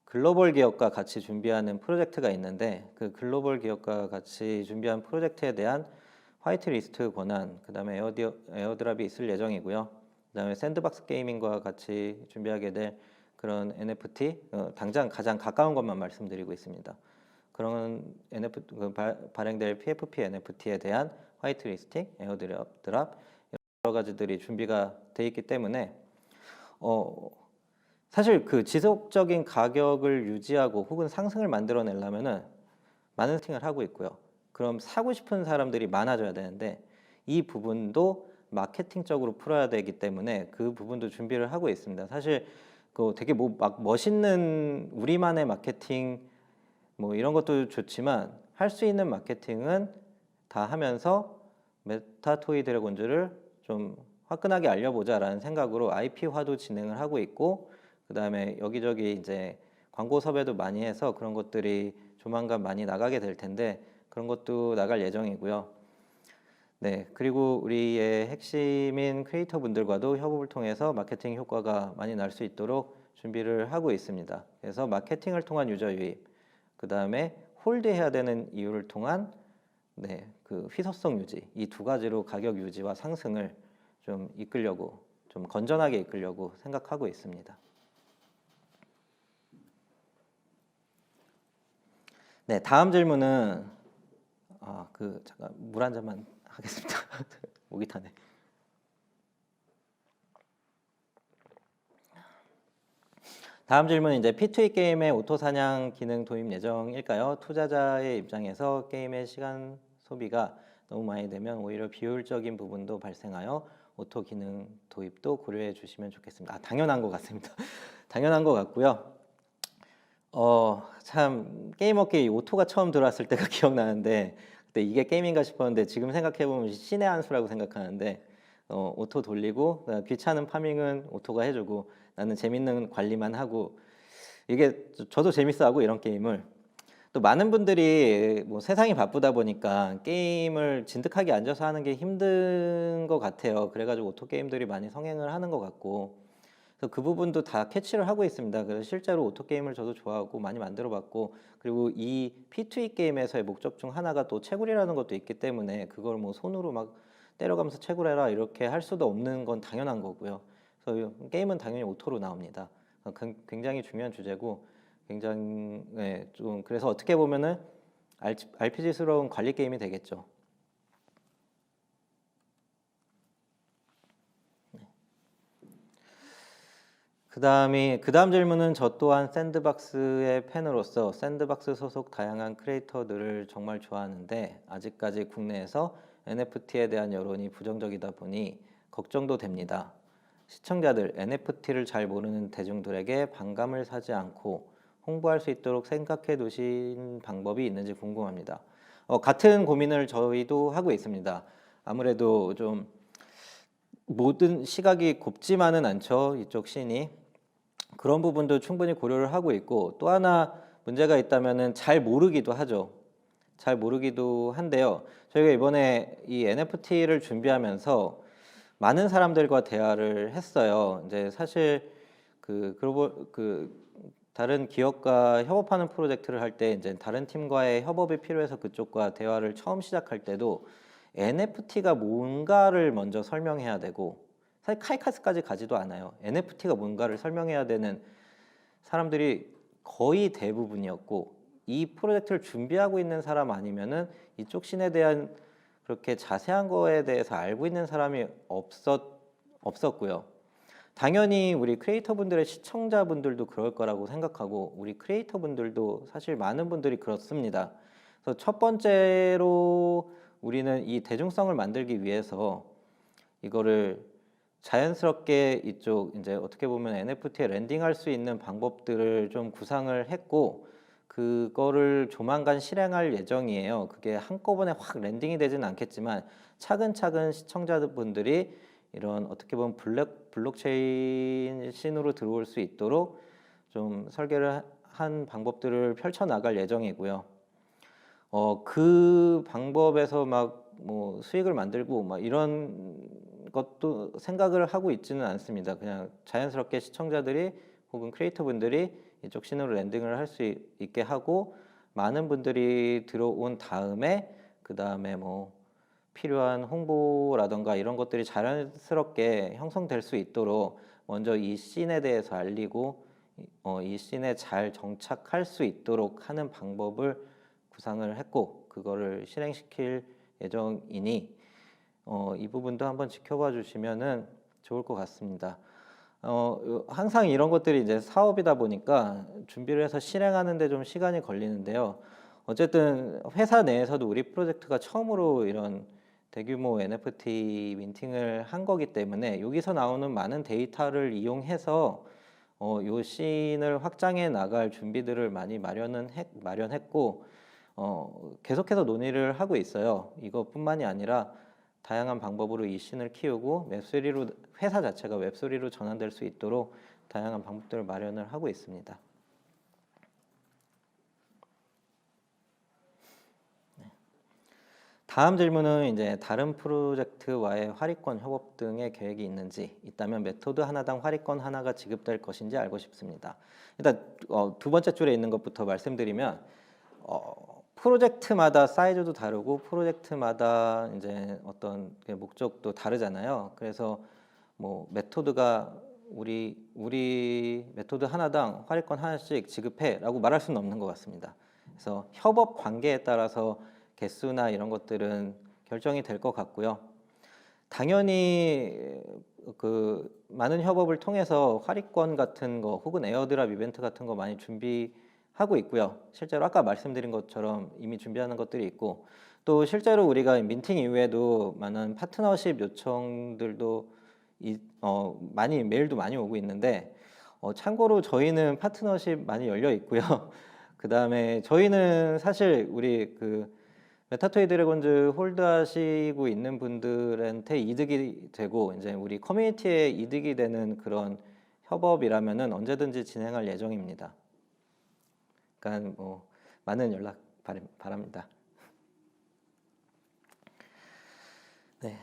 Speaker 1: 글로벌 기업과 같이 준비하는 프로젝트가 있는데, 그 글로벌 기업과 같이 준비한 프로젝트에 대한 화이트리스트 권한, 그 다음에 에어드랍이 있을 예정이고요. 그 다음에 샌드박스 게이밍과 같이 준비하게 될 그런 NFT, 당장 가장 가까운 것만 말씀드리고 있습니다. 그런 NFT, 발행될 PFP NFT에 대한 화이트리스팅, 에어드랍, 여러 가지들이 준비가 돼 있기 때문에 사실 그 지속적인 가격을 유지하고 혹은 상승을 만들어내려면은 많은 세팅을 하고 있고요. 그럼 사고 싶은 사람들이 많아져야 되는데, 이 부분도 마케팅적으로 풀어야 되기 때문에 그 부분도 준비를 하고 있습니다. 사실 그 되게 막 멋있는 우리만의 마케팅 뭐 이런 것도 좋지만, 할 수 있는 마케팅은 다 하면서 메타토이 드래곤즈를 좀 화끈하게 알려보자라는 생각으로 IP화도 진행을 하고 있고, 그 다음에 여기저기 이제 광고 섭외도 많이 해서 그런 것들이 조만간 많이 나가게 될 텐데, 그런 것도 나갈 예정이고요. 네, 그리고 우리의 핵심인 크리에이터 분들과도 협업을 통해서 마케팅 효과가 많이 날 수 있도록 준비를 하고 있습니다. 그래서 마케팅을 통한 유저 유입, 그 다음에 홀드해야 되는 이유를 통한 그 희소성 유지, 이 두 가지로 가격 유지와 상승을 좀 이끌려고, 좀 건전하게 이끌려고 생각하고 있습니다. 네, 다음 질문은 잠깐 물 한 잔만 하겠습니다. 목이 타네. 다음 질문은 이제 P2E 게임의 오토 사냥 기능 도입 예정일까요? 투자자의 입장에서 게임의 시간 소비가 너무 많이 되면 오히려 비효율적인 부분도 발생하여 오토 기능 도입도 고려해 주시면 좋겠습니다. 당연한 것 같습니다. 당연한 것 같고요. 참 게임업계에 오토가 처음 들어왔을 때가 기억나는데, 그때 이게 게임인가 싶었는데 지금 생각해 보면 신의 한 수라고 생각하는데, 오토 돌리고 귀찮은 파밍은 오토가 해주고 나는 재밌는 관리만 하고, 이게 저도 재밌어하고 이런 게임을. 또 많은 분들이 뭐 세상이 바쁘다 보니까 게임을 진득하게 앉아서 하는 게 힘든 것 같아요. 그래가지고 오토 게임들이 많이 성행을 하는 것 같고, 그래서 그 부분도 다 캐치를 하고 있습니다. 그래서 실제로 오토 게임을 저도 좋아하고 많이 만들어봤고, 그리고 이 P2E 게임에서의 목적 중 하나가 또 채굴이라는 것도 있기 때문에 그걸 뭐 손으로 막 때려가면서 채굴해라 이렇게 할 수도 없는 건 당연한 거고요. 그래서 게임은 당연히 오토로 나옵니다. 굉장히 중요한 주제고, 굉장히 좀 그래서 어떻게 보면은 RPG스러운 관리 게임이 되겠죠. 그 다음 질문은 저 또한 샌드박스의 팬으로서 샌드박스 소속 다양한 크리에이터들을 정말 좋아하는데, 아직까지 국내에서 NFT에 대한 여론이 부정적이다 보니 걱정도 됩니다. 시청자들, NFT를 잘 모르는 대중들에게 반감을 사지 않고 홍보할 수 있도록 생각해 두신 방법이 있는지 궁금합니다. 같은 고민을 저희도 하고 있습니다. 아무래도 좀 모든 시각이 곱지만은 않죠. 이쪽 씬이. 그런 부분도 충분히 고려를 하고 있고, 또 하나 문제가 있다면은 잘 모르기도 하죠. 잘 모르기도 한데요. 저희가 이번에 이 NFT를 준비하면서 많은 사람들과 대화를 했어요. 이제 사실 다른 기업과 협업하는 프로젝트를 할 때 이제 다른 팀과의 협업이 필요해서 그쪽과 대화를 처음 시작할 때도 NFT가 뭔가를 먼저 설명해야 되고, 사실 카이카스까지 가지도 않아요. NFT가 뭔가를 설명해야 되는 사람들이 거의 대부분이었고, 이 프로젝트를 준비하고 있는 사람 아니면은 이쪽 씬에 대한 그렇게 자세한 거에 대해서 알고 있는 사람이 없었고요. 당연히 우리 크리에이터분들의 시청자분들도 그럴 거라고 생각하고, 우리 크리에이터분들도 사실 많은 분들이 그렇습니다. 그래서 첫 번째로 우리는 이 대중성을 만들기 위해서 이거를 자연스럽게 이쪽 이제 어떻게 보면 NFT에 랜딩할 수 있는 방법들을 좀 구상을 했고, 그거를 조만간 실행할 예정이에요. 그게 한꺼번에 확 랜딩이 되지는 않겠지만 차근차근 시청자분들이 이런 어떻게 보면 블록체인 씬으로 들어올 수 있도록 좀 설계를 한 방법들을 펼쳐 나갈 예정이고요. 그 방법에서 막 뭐 수익을 만들고 막 이런 것도 생각을 하고 있지는 않습니다. 그냥 자연스럽게 시청자들이 혹은 크리에이터분들이 이쪽 씬으로 랜딩을 할 수 있게 하고, 많은 분들이 들어온 다음에 그 다음에 뭐 필요한 홍보라던가 이런 것들이 자연스럽게 형성될 수 있도록 먼저 이 씬에 대해서 알리고, 이 씬에 잘 정착할 수 있도록 하는 방법을 구상을 했고, 그거를 실행시킬 예정이니 이 부분도 한번 지켜봐 주시면은 좋을 것 같습니다. 항상 이런 것들이 이제 사업이다 보니까 준비를 해서 실행하는데 좀 시간이 걸리는데요. 어쨌든 회사 내에서도 우리 프로젝트가 처음으로 이런 대규모 NFT 민팅을 한 거기 때문에 여기서 나오는 많은 데이터를 이용해서 요 씬을 확장해 나갈 준비들을 많이 마련했고, 계속해서 논의를 하고 있어요. 이것뿐만이 아니라 다양한 방법으로 이 씬을 키우고 웹3로 회사 자체가 웹3로 전환될 수 있도록 다양한 방법들을 마련을 하고 있습니다. 다음 질문은 이제 다른 프로젝트와의 활이권 협업 등의 계획이 있는지, 있다면 메토드 하나당 활이권 하나가 지급될 것인지 알고 싶습니다. 일단 두 번째 줄에 있는 것부터 말씀드리면, 프로젝트마다 사이즈도 다르고 프로젝트마다 이제 어떤 목적도 다르잖아요. 그래서 뭐 메토드가 우리 메토드 하나당 활이권 하나씩 지급해라고 말할 수는 없는 것 같습니다. 그래서 협업 관계에 따라서 개수나 이런 것들은 결정이 될 것 같고요. 당연히 그 많은 협업을 통해서 활이권 같은 거 혹은 에어드랍 이벤트 같은 거 많이 준비하고 있고요. 실제로 아까 말씀드린 것처럼 이미 준비하는 것들이 있고, 또 실제로 우리가 민팅 이후에도 많은 파트너십 요청들도 많이 메일도 많이 오고 있는데, 참고로 저희는 파트너십 많이 열려 있고요. 그 다음에 저희는 사실 우리 그 메타토이 드래곤즈 홀드하시고 있는 분들한테 이득이 되고 이제 우리 커뮤니티에 이득이 되는 그런 협업이라면은 언제든지 진행할 예정입니다. 그러니까 뭐 많은 연락 바랍니다. 네.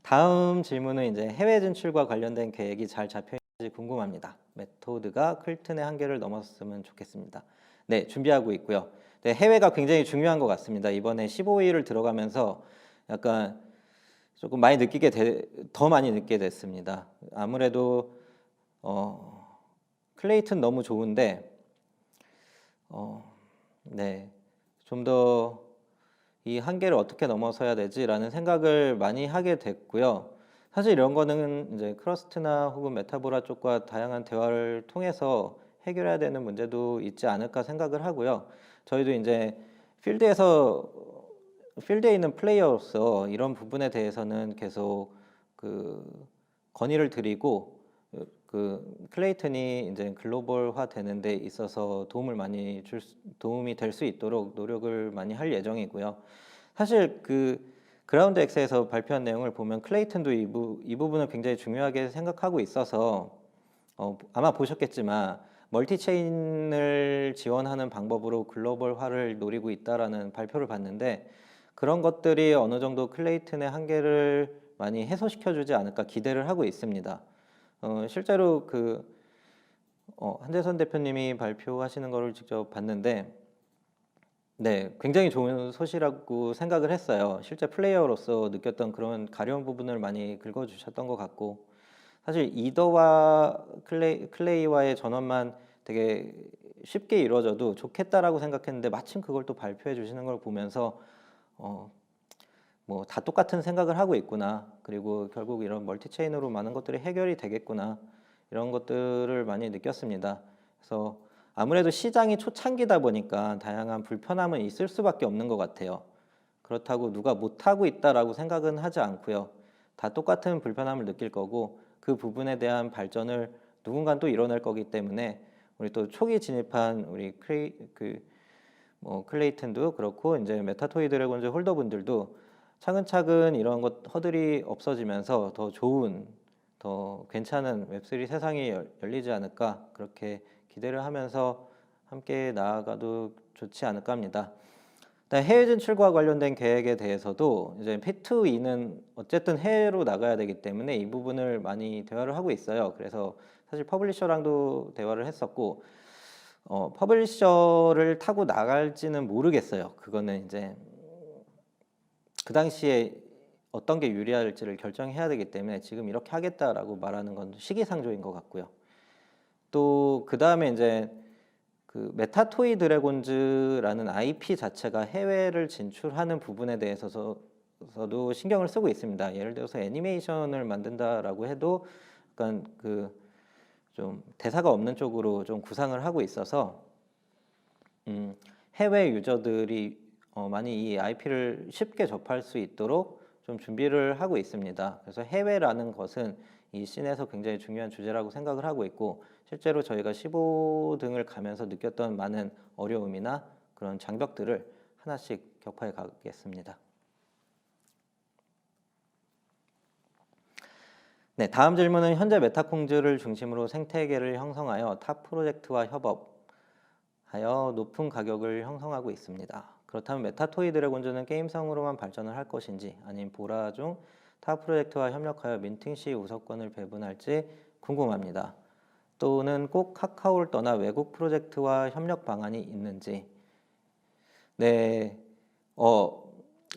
Speaker 1: 다음 질문은 이제 해외 진출과 관련된 계획이 잘 잡혀 있는지 궁금합니다. 메토드가 클튼의 한계를 넘었으면 좋겠습니다. 네, 준비하고 있고요. 네, 해외가 굉장히 중요한 것 같습니다. 이번에 15위를 들어가면서 약간 조금 더 많이 느끼게 됐습니다. 아무래도 클레이튼 너무 좋은데 네, 좀 더 이 한계를 어떻게 넘어서야 되지라는 생각을 많이 하게 됐고요. 사실 이런 거는 이제 크러스트나 혹은 메타보라 쪽과 다양한 대화를 통해서 해결해야 되는 문제도 있지 않을까 생각을 하고요. 저희도 이제 필드에 있는 플레이어로서 이런 부분에 대해서는 계속 그 건의를 드리고 클레이튼이 이제 글로벌화 되는 데 있어서 도움이 될 수 있도록 노력을 많이 할 예정이고요. 사실 그라운드 X에서 발표한 내용을 보면 클레이튼도 이 부분을 굉장히 중요하게 생각하고 있어서 아마 보셨겠지만 멀티체인을 지원하는 방법으로 글로벌화를 노리고 있다라는 발표를 봤는데, 그런 것들이 어느 정도 클레이튼의 한계를 많이 해소시켜주지 않을까 기대를 하고 있습니다. 실제로 한재선 대표님이 발표하시는 거를 직접 봤는데, 네, 굉장히 좋은 소식이라고 생각을 했어요. 실제 플레이어로서 느꼈던 그런 가려운 부분을 많이 긁어주셨던 것 같고, 사실 이더와 클레이와의 전원만 되게 쉽게 이루어져도 좋겠다라고 생각했는데, 마침 그걸 또 발표해 주시는 걸 보면서 뭐 다 똑같은 생각을 하고 있구나, 그리고 결국 이런 멀티체인으로 많은 것들이 해결이 되겠구나, 이런 것들을 많이 느꼈습니다. 그래서 아무래도 시장이 초창기다 보니까 다양한 불편함은 있을 수밖에 없는 것 같아요. 그렇다고 누가 못하고 있다라고 생각은 하지 않고요. 다 똑같은 불편함을 느낄 거고, 그 부분에 대한 발전을 누군가 또 이뤄낼 거기 때문에, 우리 또 초기 진입한 우리 클레이튼도 그렇고 이제 메타토이 드래곤즈 홀더분들도 차근차근 이런 허들이 없어지면서 더 좋은, 더 괜찮은 웹3 세상이 열리지 않을까, 그렇게 기대를 하면서 함께 나아가도 좋지 않을까 합니다. 해외 진출과 관련된 계획에 대해서도 이제 P2E는 어쨌든 해외로 나가야 되기 때문에 이 부분을 많이 대화를 하고 있어요. 그래서 사실 퍼블리셔랑도 대화를 했었고, 퍼블리셔를 타고 나갈지는 모르겠어요. 그거는 이제 그 당시에 어떤 게 유리할지를 결정해야 되기 때문에 지금 이렇게 하겠다라고 말하는 건 시기상조인 것 같고요. 또 그 다음에 이제 메타토이 드래곤즈라는 IP 자체가 해외를 진출하는 부분에 대해서도 신경을 쓰고 있습니다. 예를 들어서 애니메이션을 만든다라고 해도 약간 좀 대사가 없는 쪽으로 좀 구상을 하고 있어서 해외 유저들이 많이 이 IP를 쉽게 접할 수 있도록 좀 준비를 하고 있습니다. 그래서 해외라는 것은 이 씬에서 굉장히 중요한 주제라고 생각을 하고 있고, 실제로 저희가 15등을 가면서 느꼈던 많은 어려움이나 그런 장벽들을 하나씩 격파해 가겠습니다. 네, 다음 질문은 현재 메타콩즈를 중심으로 생태계를 형성하여 타 프로젝트와 협업하여 높은 가격을 형성하고 있습니다. 그렇다면 메타토이 드래곤즈는 게임성으로만 발전을 할 것인지, 아니면 보라 중 타 프로젝트와 협력하여 민팅 시 우선권을 배분할지 궁금합니다. 또는 꼭 카카오를 떠나 외국 프로젝트와 협력 방안이 있는지. 네,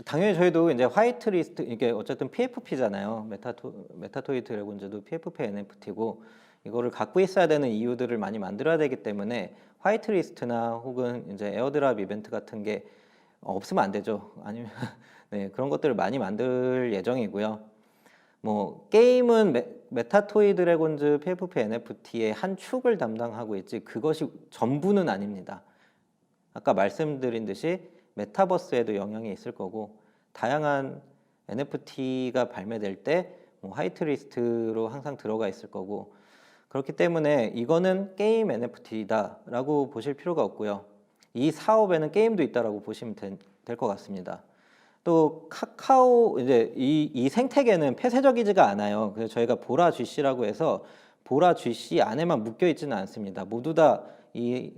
Speaker 1: 당연히 저희도 이제 화이트리스트, 이게 어쨌든 PFP잖아요. 메타토이 드래곤즈도 PFP NFT고, 이거를 갖고 있어야 되는 이유들을 많이 만들어야 되기 때문에 화이트리스트나 혹은 이제 에어드랍 이벤트 같은 게 없으면 안 되죠. 아니면 네, 그런 것들을 많이 만들 예정이고요. 뭐 게임은 메타토이 드래곤즈 PFP NFT의 한 축을 담당하고 있지 그것이 전부는 아닙니다. 아까 말씀드린 듯이 메타버스에도 영향이 있을 거고, 다양한 NFT가 발매될 때 화이트리스트로 항상 들어가 있을 거고, 그렇기 때문에 이거는 게임 NFT다라고 보실 필요가 없고요. 이 사업에는 게임도 있다라고 보시면 될 것 같습니다. 또 카카오 이제 이 생태계는 폐쇄적이지가 않아요. 그래서 저희가 보라 GC라고 해서 보라 GC 안에만 묶여 있지는 않습니다. 모두 다 이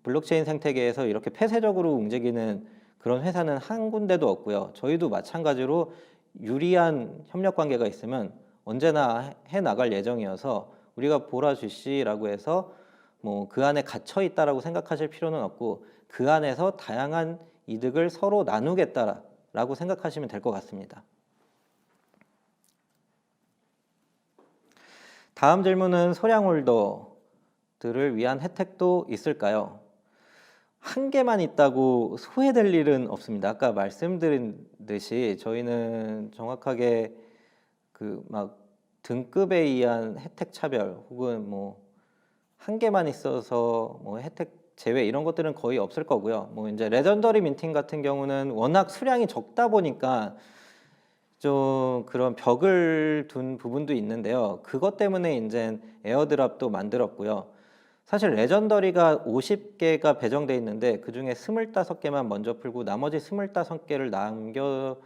Speaker 1: 블록체인 생태계에서 이렇게 폐쇄적으로 움직이는 그런 회사는 한 군데도 없고요. 저희도 마찬가지로 유리한 협력 관계가 있으면 언제나 해 나갈 예정이어서, 우리가 보라 GC라고 해서 뭐 그 안에 갇혀 있다라고 생각하실 필요는 없고, 그 안에서 다양한 이득을 서로 나누겠다라고 생각하시면 될 것 같습니다. 다음 질문은 소량 홀더들을 위한 혜택도 있을까요? 한 개만 있다고 소외될 일은 없습니다. 아까 말씀드린 듯이 저희는 정확하게 막 등급에 의한 혜택 차별 혹은 뭐 한 개만 있어서 뭐 혜택 제외 이런 것들은 거의 없을 거고요. 뭐 이제 레전더리 민팅 같은 경우는 워낙 수량이 적다 보니까 좀 그런 벽을 둔 부분도 있는데요. 그것 때문에 이제 에어드랍도 만들었고요. 사실 레전더리가 50개가 배정돼 있는데 그중에 25개만 먼저 풀고 나머지 25개를 남겨둔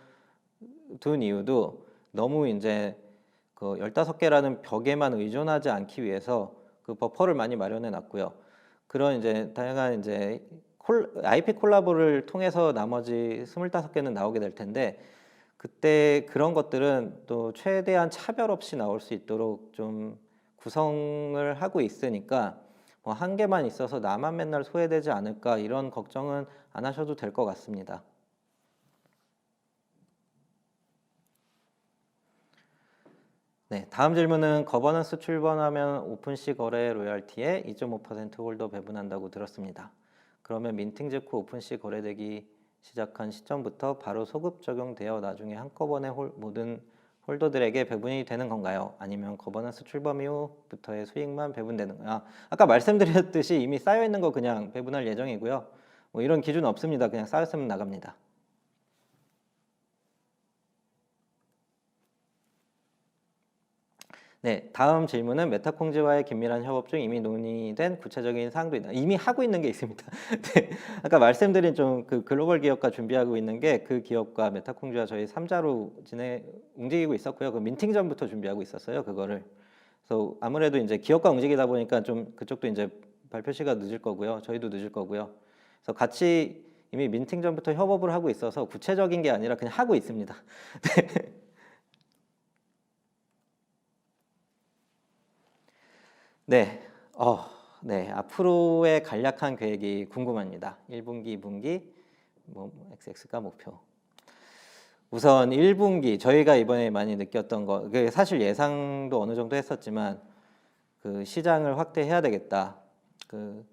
Speaker 1: 이유도 너무 이제 그 15개라는 벽에만 의존하지 않기 위해서 그 버퍼를 많이 마련해 놨고요. 그런 이제 다양한 이제 IP 콜라보를 통해서 나머지 25개는 나오게 될 텐데 그때 그런 것들은 또 최대한 차별 없이 나올 수 있도록 좀 구성을 하고 있으니까 뭐 한 개만 있어서 나만 맨날 소외되지 않을까 이런 걱정은 안 하셔도 될 것 같습니다. 네, 다음 질문은 거버넌스 출범하면 오픈시 거래 로열티에 2.5% 홀더 배분한다고 들었습니다. 그러면 민팅 직후 오픈시 거래되기 시작한 시점부터 바로 소급 적용되어 나중에 한꺼번에 모든 홀더들에게 배분이 되는 건가요? 아니면 거버넌스 출범 이후부터의 수익만 배분되는 거야? 아까 말씀드렸듯이 이미 쌓여 있는 거 그냥 배분할 예정이고요. 뭐 이런 기준 없습니다. 그냥 쌓였으면 나갑니다. 네, 다음 질문은 메타콩즈와의 긴밀한 협업 중 이미 논의된 구체적인 사항도 있나? 이미 하고 있는 게 있습니다. 네, 아까 말씀드린 좀 그 글로벌 기업과 준비하고 있는 게 그 기업과 메타콩즈와 저희 3자로 움직이고 있었고요. 그 민팅 전부터 준비하고 있었어요. 그거를. 그래서 아무래도 이제 기업과 움직이다 보니까 좀 그쪽도 이제 발표 시가 늦을 거고요. 저희도 늦을 거고요. 그래서 같이 이미 민팅 전부터 협업을 하고 있어서 구체적인 게 아니라 그냥 하고 있습니다. 네. 네, 네, 앞으로의 간략한 계획이 궁금합니다. 1분기, 2분기, 뭐 XX가 목표. 우선 1분기 저희가 이번에 많이 느꼈던 거, 사실 예상도 어느 정도 했었지만 그 시장을 확대해야 되겠다. 그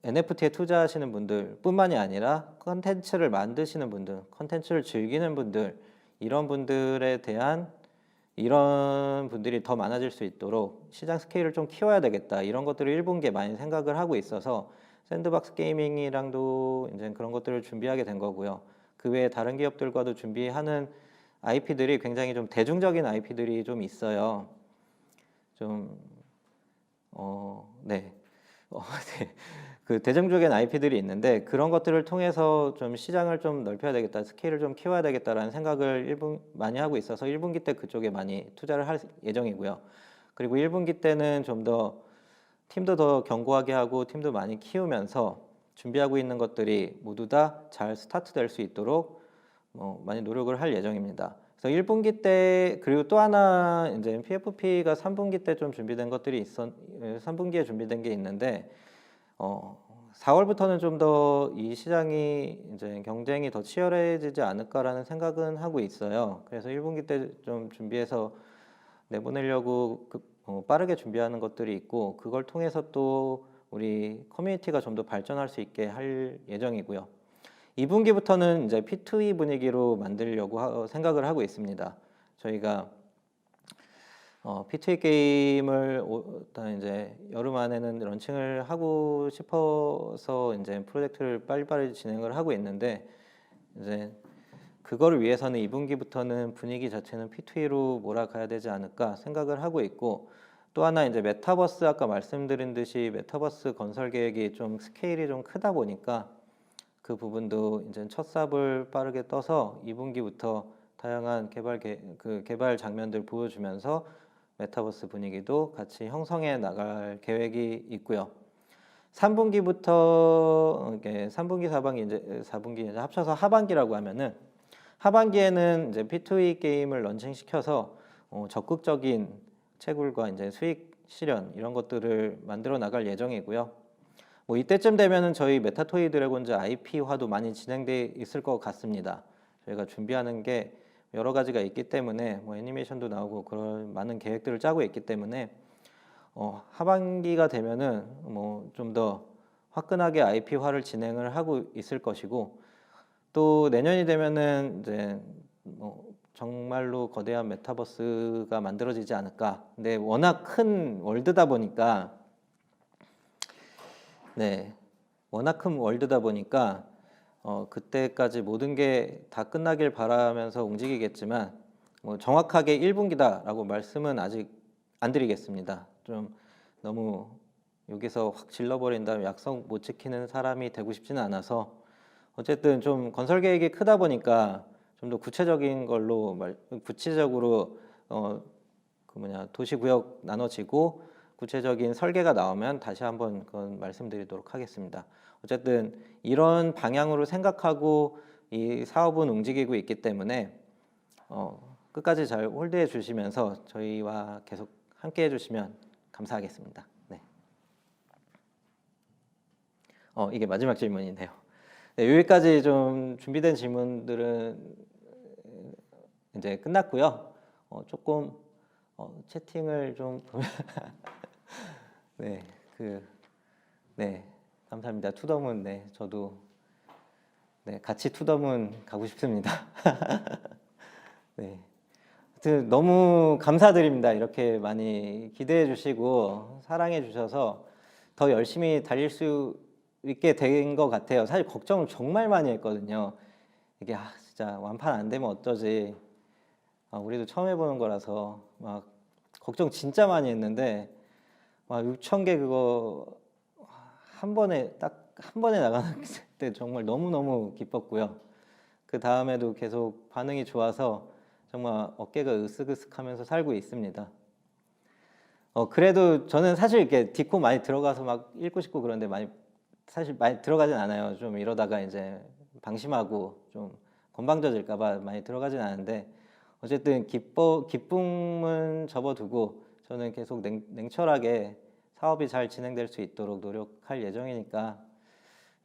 Speaker 1: NFT에 투자하시는 분들뿐만이 아니라 컨텐츠를 만드시는 분들, 컨텐츠를 즐기는 분들 이런 분들에 대한 이런 분들이 더 많아질 수 있도록 시장 스케일을 좀 키워야 되겠다 이런 것들을 1분기에 많이 생각을 하고 있어서 샌드박스 게이밍이랑도 이제 그런 것들을 준비하게 된 거고요. 그 외에 다른 기업들과도 준비하는 IP들이 굉장히 좀 대중적인 IP들이 좀 있어요. 좀 네. 네. 그 대중적인 IP들이 있는데 그런 것들을 통해서 좀 시장을 좀 넓혀야 되겠다, 스케일을 좀 키워야 되겠다라는 생각을 많이 하고 있어서 1분기 때 그쪽에 많이 투자를 할 예정이고요. 그리고 1분기 때는 좀 더 팀도 더 견고하게 하고 팀도 많이 키우면서 준비하고 있는 것들이 모두 다 잘 스타트 될 수 있도록 많이 노력을 할 예정입니다. 그래서 1분기 때 그리고 또 하나 이제 PFP가 3분기 때 좀 준비된 것들이 3분기에 준비된 게 있는데 4월부터는 좀 더 이 시장이 이제 경쟁이 더 치열해지지 않을까라는 생각은 하고 있어요. 그래서 1분기 때 좀 준비해서 내보내려고 빠르게 준비하는 것들이 있고 그걸 통해서 또 우리 커뮤니티가 좀 더 발전할 수 있게 할 예정이고요. 2분기부터는 이제 P2E 분위기로 만들려고 생각을 하고 있습니다. 저희가 P2E 게임을 일단 이제 여름 안에는 런칭을 하고 싶어서 이제 프로젝트를 빨리빨리 진행을 하고 있는데 이제 그거를 위해서는 2분기부터는 분위기 자체는 P2E로 몰아가야 되지 않을까 생각을 하고 있고 또 하나 이제 메타버스 아까 말씀드린 듯이 메타버스 건설 계획이 좀 스케일이 좀 크다 보니까 그 부분도 이제 첫 삽을 빠르게 떠서 2분기부터 다양한 개발 장면들 보여주면서 메타버스 분위기도 같이 형성해 나갈 계획이 있고요. 3분기부터 이게 3분기, 4분기 이제 합쳐서 하반기라고 하면은 하반기에는 이제 P2E 게임을 런칭시켜서 적극적인 채굴과 이제 수익 실현 이런 것들을 만들어 나갈 예정이고요. 뭐 이때쯤 되면은 저희 메타토이 드래곤즈 IP화도 많이 진행돼 있을 것 같습니다. 저희가 준비하는 게 여러 가지가 있기 때문에 뭐 애니메이션도 나오고 그런 많은 계획들을 짜고 있기 때문에 하반기가 되면은 뭐 좀 더 화끈하게 IP화를 진행을 하고 있을 것이고 또 내년이 되면은 이제 뭐 정말로 거대한 메타버스가 만들어지지 않을까. 근데 워낙 큰 월드다 보니까 네, 워낙 큰 월드다 보니까 그때까지 모든 게 다 끝나길 바라면서 움직이겠지만 뭐 정확하게 1분기다라고 말씀은 아직 안 드리겠습니다. 좀 너무 여기서 확 질러버린 다음에 약속 못 지키는 사람이 되고 싶지는 않아서 어쨌든 좀 건설 계획이 크다 보니까 좀 더 구체적인 걸로 구체적으로 도시구역 나눠지고 구체적인 설계가 나오면 다시 한번 그건 말씀드리도록 하겠습니다. 어쨌든 이런 방향으로 생각하고 이 사업은 움직이고 있기 때문에 끝까지 잘 홀드해 주시면서 저희와 계속 함께 해주시면 감사하겠습니다. 네. 이게 마지막 질문이네요. 네, 여기까지 좀 준비된 질문들은 이제 끝났고요. 조금 채팅을 좀 네, 네, 감사합니다. 투더문, 네, 저도 네, 같이 투더문 가고 싶습니다. 네, 하여튼 너무 감사드립니다. 이렇게 많이 기대해 주시고 사랑해 주셔서 더 열심히 달릴 수 있게 된 것 같아요. 사실 걱정을 정말 많이 했거든요. 이게 진짜 완판 안 되면 어쩌지. 우리도 처음 해보는 거라서 막 걱정 진짜 많이 했는데 막 6,000개 그거 한 번에 딱 한 번에 나가는 때 정말 너무너무 기뻤고요. 그 다음에도 계속 반응이 좋아서 정말 어깨가 으쓱으쓱하면서 살고 있습니다. 그래도 저는 사실 이렇게 디코 많이 들어가서 막 읽고 싶고 그런데 사실 많이 들어가진 않아요. 좀 이러다가 이제 방심하고 좀 건방져질까봐 많이 들어가진 않은데 어쨌든 기쁨은 접어두고 저는 계속 냉철하게 사업이 잘 진행될 수 있도록 노력할 예정이니까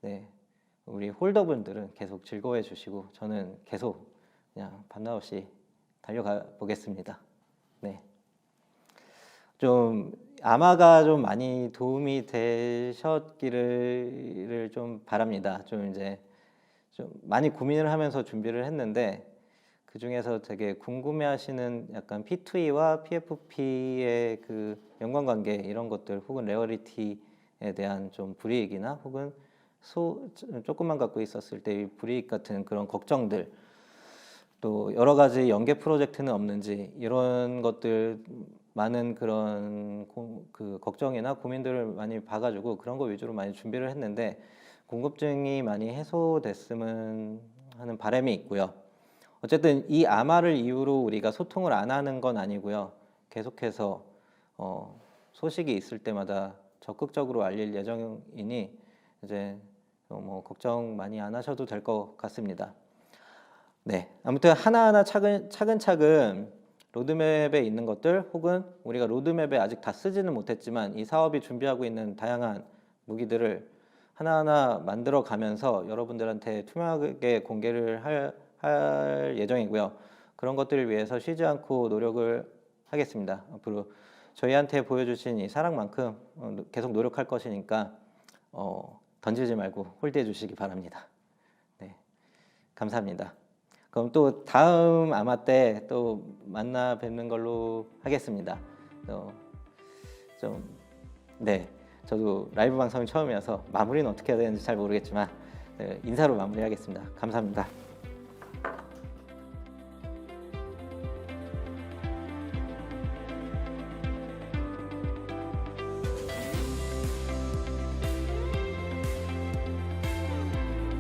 Speaker 1: 네, 우리 홀더분들은 계속 즐거워해 주시고 저는 계속 그냥 반나 없이 달려가 보겠습니다. 네. 좀 아마가 좀 많이 도움이 되셨기를 좀 바랍니다. 좀 이제 좀 많이 고민을 하면서 준비를 했는데 그 중에서 되게 궁금해하시는 약간 P2E와 PFP의 그 연관관계 이런 것들 혹은 레어리티에 대한 좀 불이익이나 혹은 조금만 갖고 있었을 때의 불이익 같은 그런 걱정들 또 여러 가지 연계 프로젝트는 없는지 이런 것들 많은 그런 그 걱정이나 고민들을 많이 봐가지고 그런 거 위주로 많이 준비를 했는데 궁금증이 많이 해소됐으면 하는 바람이 있고요. 어쨌든 이 아마를 이유로 우리가 소통을 안 하는 건 아니고요. 계속해서 소식이 있을 때마다 적극적으로 알릴 예정이니 이제 뭐 걱정 많이 안 하셔도 될 것 같습니다. 네, 아무튼 하나하나 차근차근 로드맵에 있는 것들 혹은 우리가 로드맵에 아직 다 쓰지는 못했지만 이 사업이 준비하고 있는 다양한 무기들을 하나하나 만들어 가면서 여러분들한테 투명하게 공개를 할 예정이고요. 그런 것들을 위해서 쉬지 않고 노력을 하겠습니다. 앞으로 저희한테 보여주신 이 사랑만큼 계속 노력할 것이니까 던지지 말고 홀드해 주시기 바랍니다. 네, 감사합니다. 그럼 또 다음 아마 때 또 만나 뵙는 걸로 하겠습니다. 네, 저도 라이브 방송이 처음이어서 마무리는 어떻게 해야 되는지 잘 모르겠지만 네, 인사로 마무리하겠습니다. 감사합니다.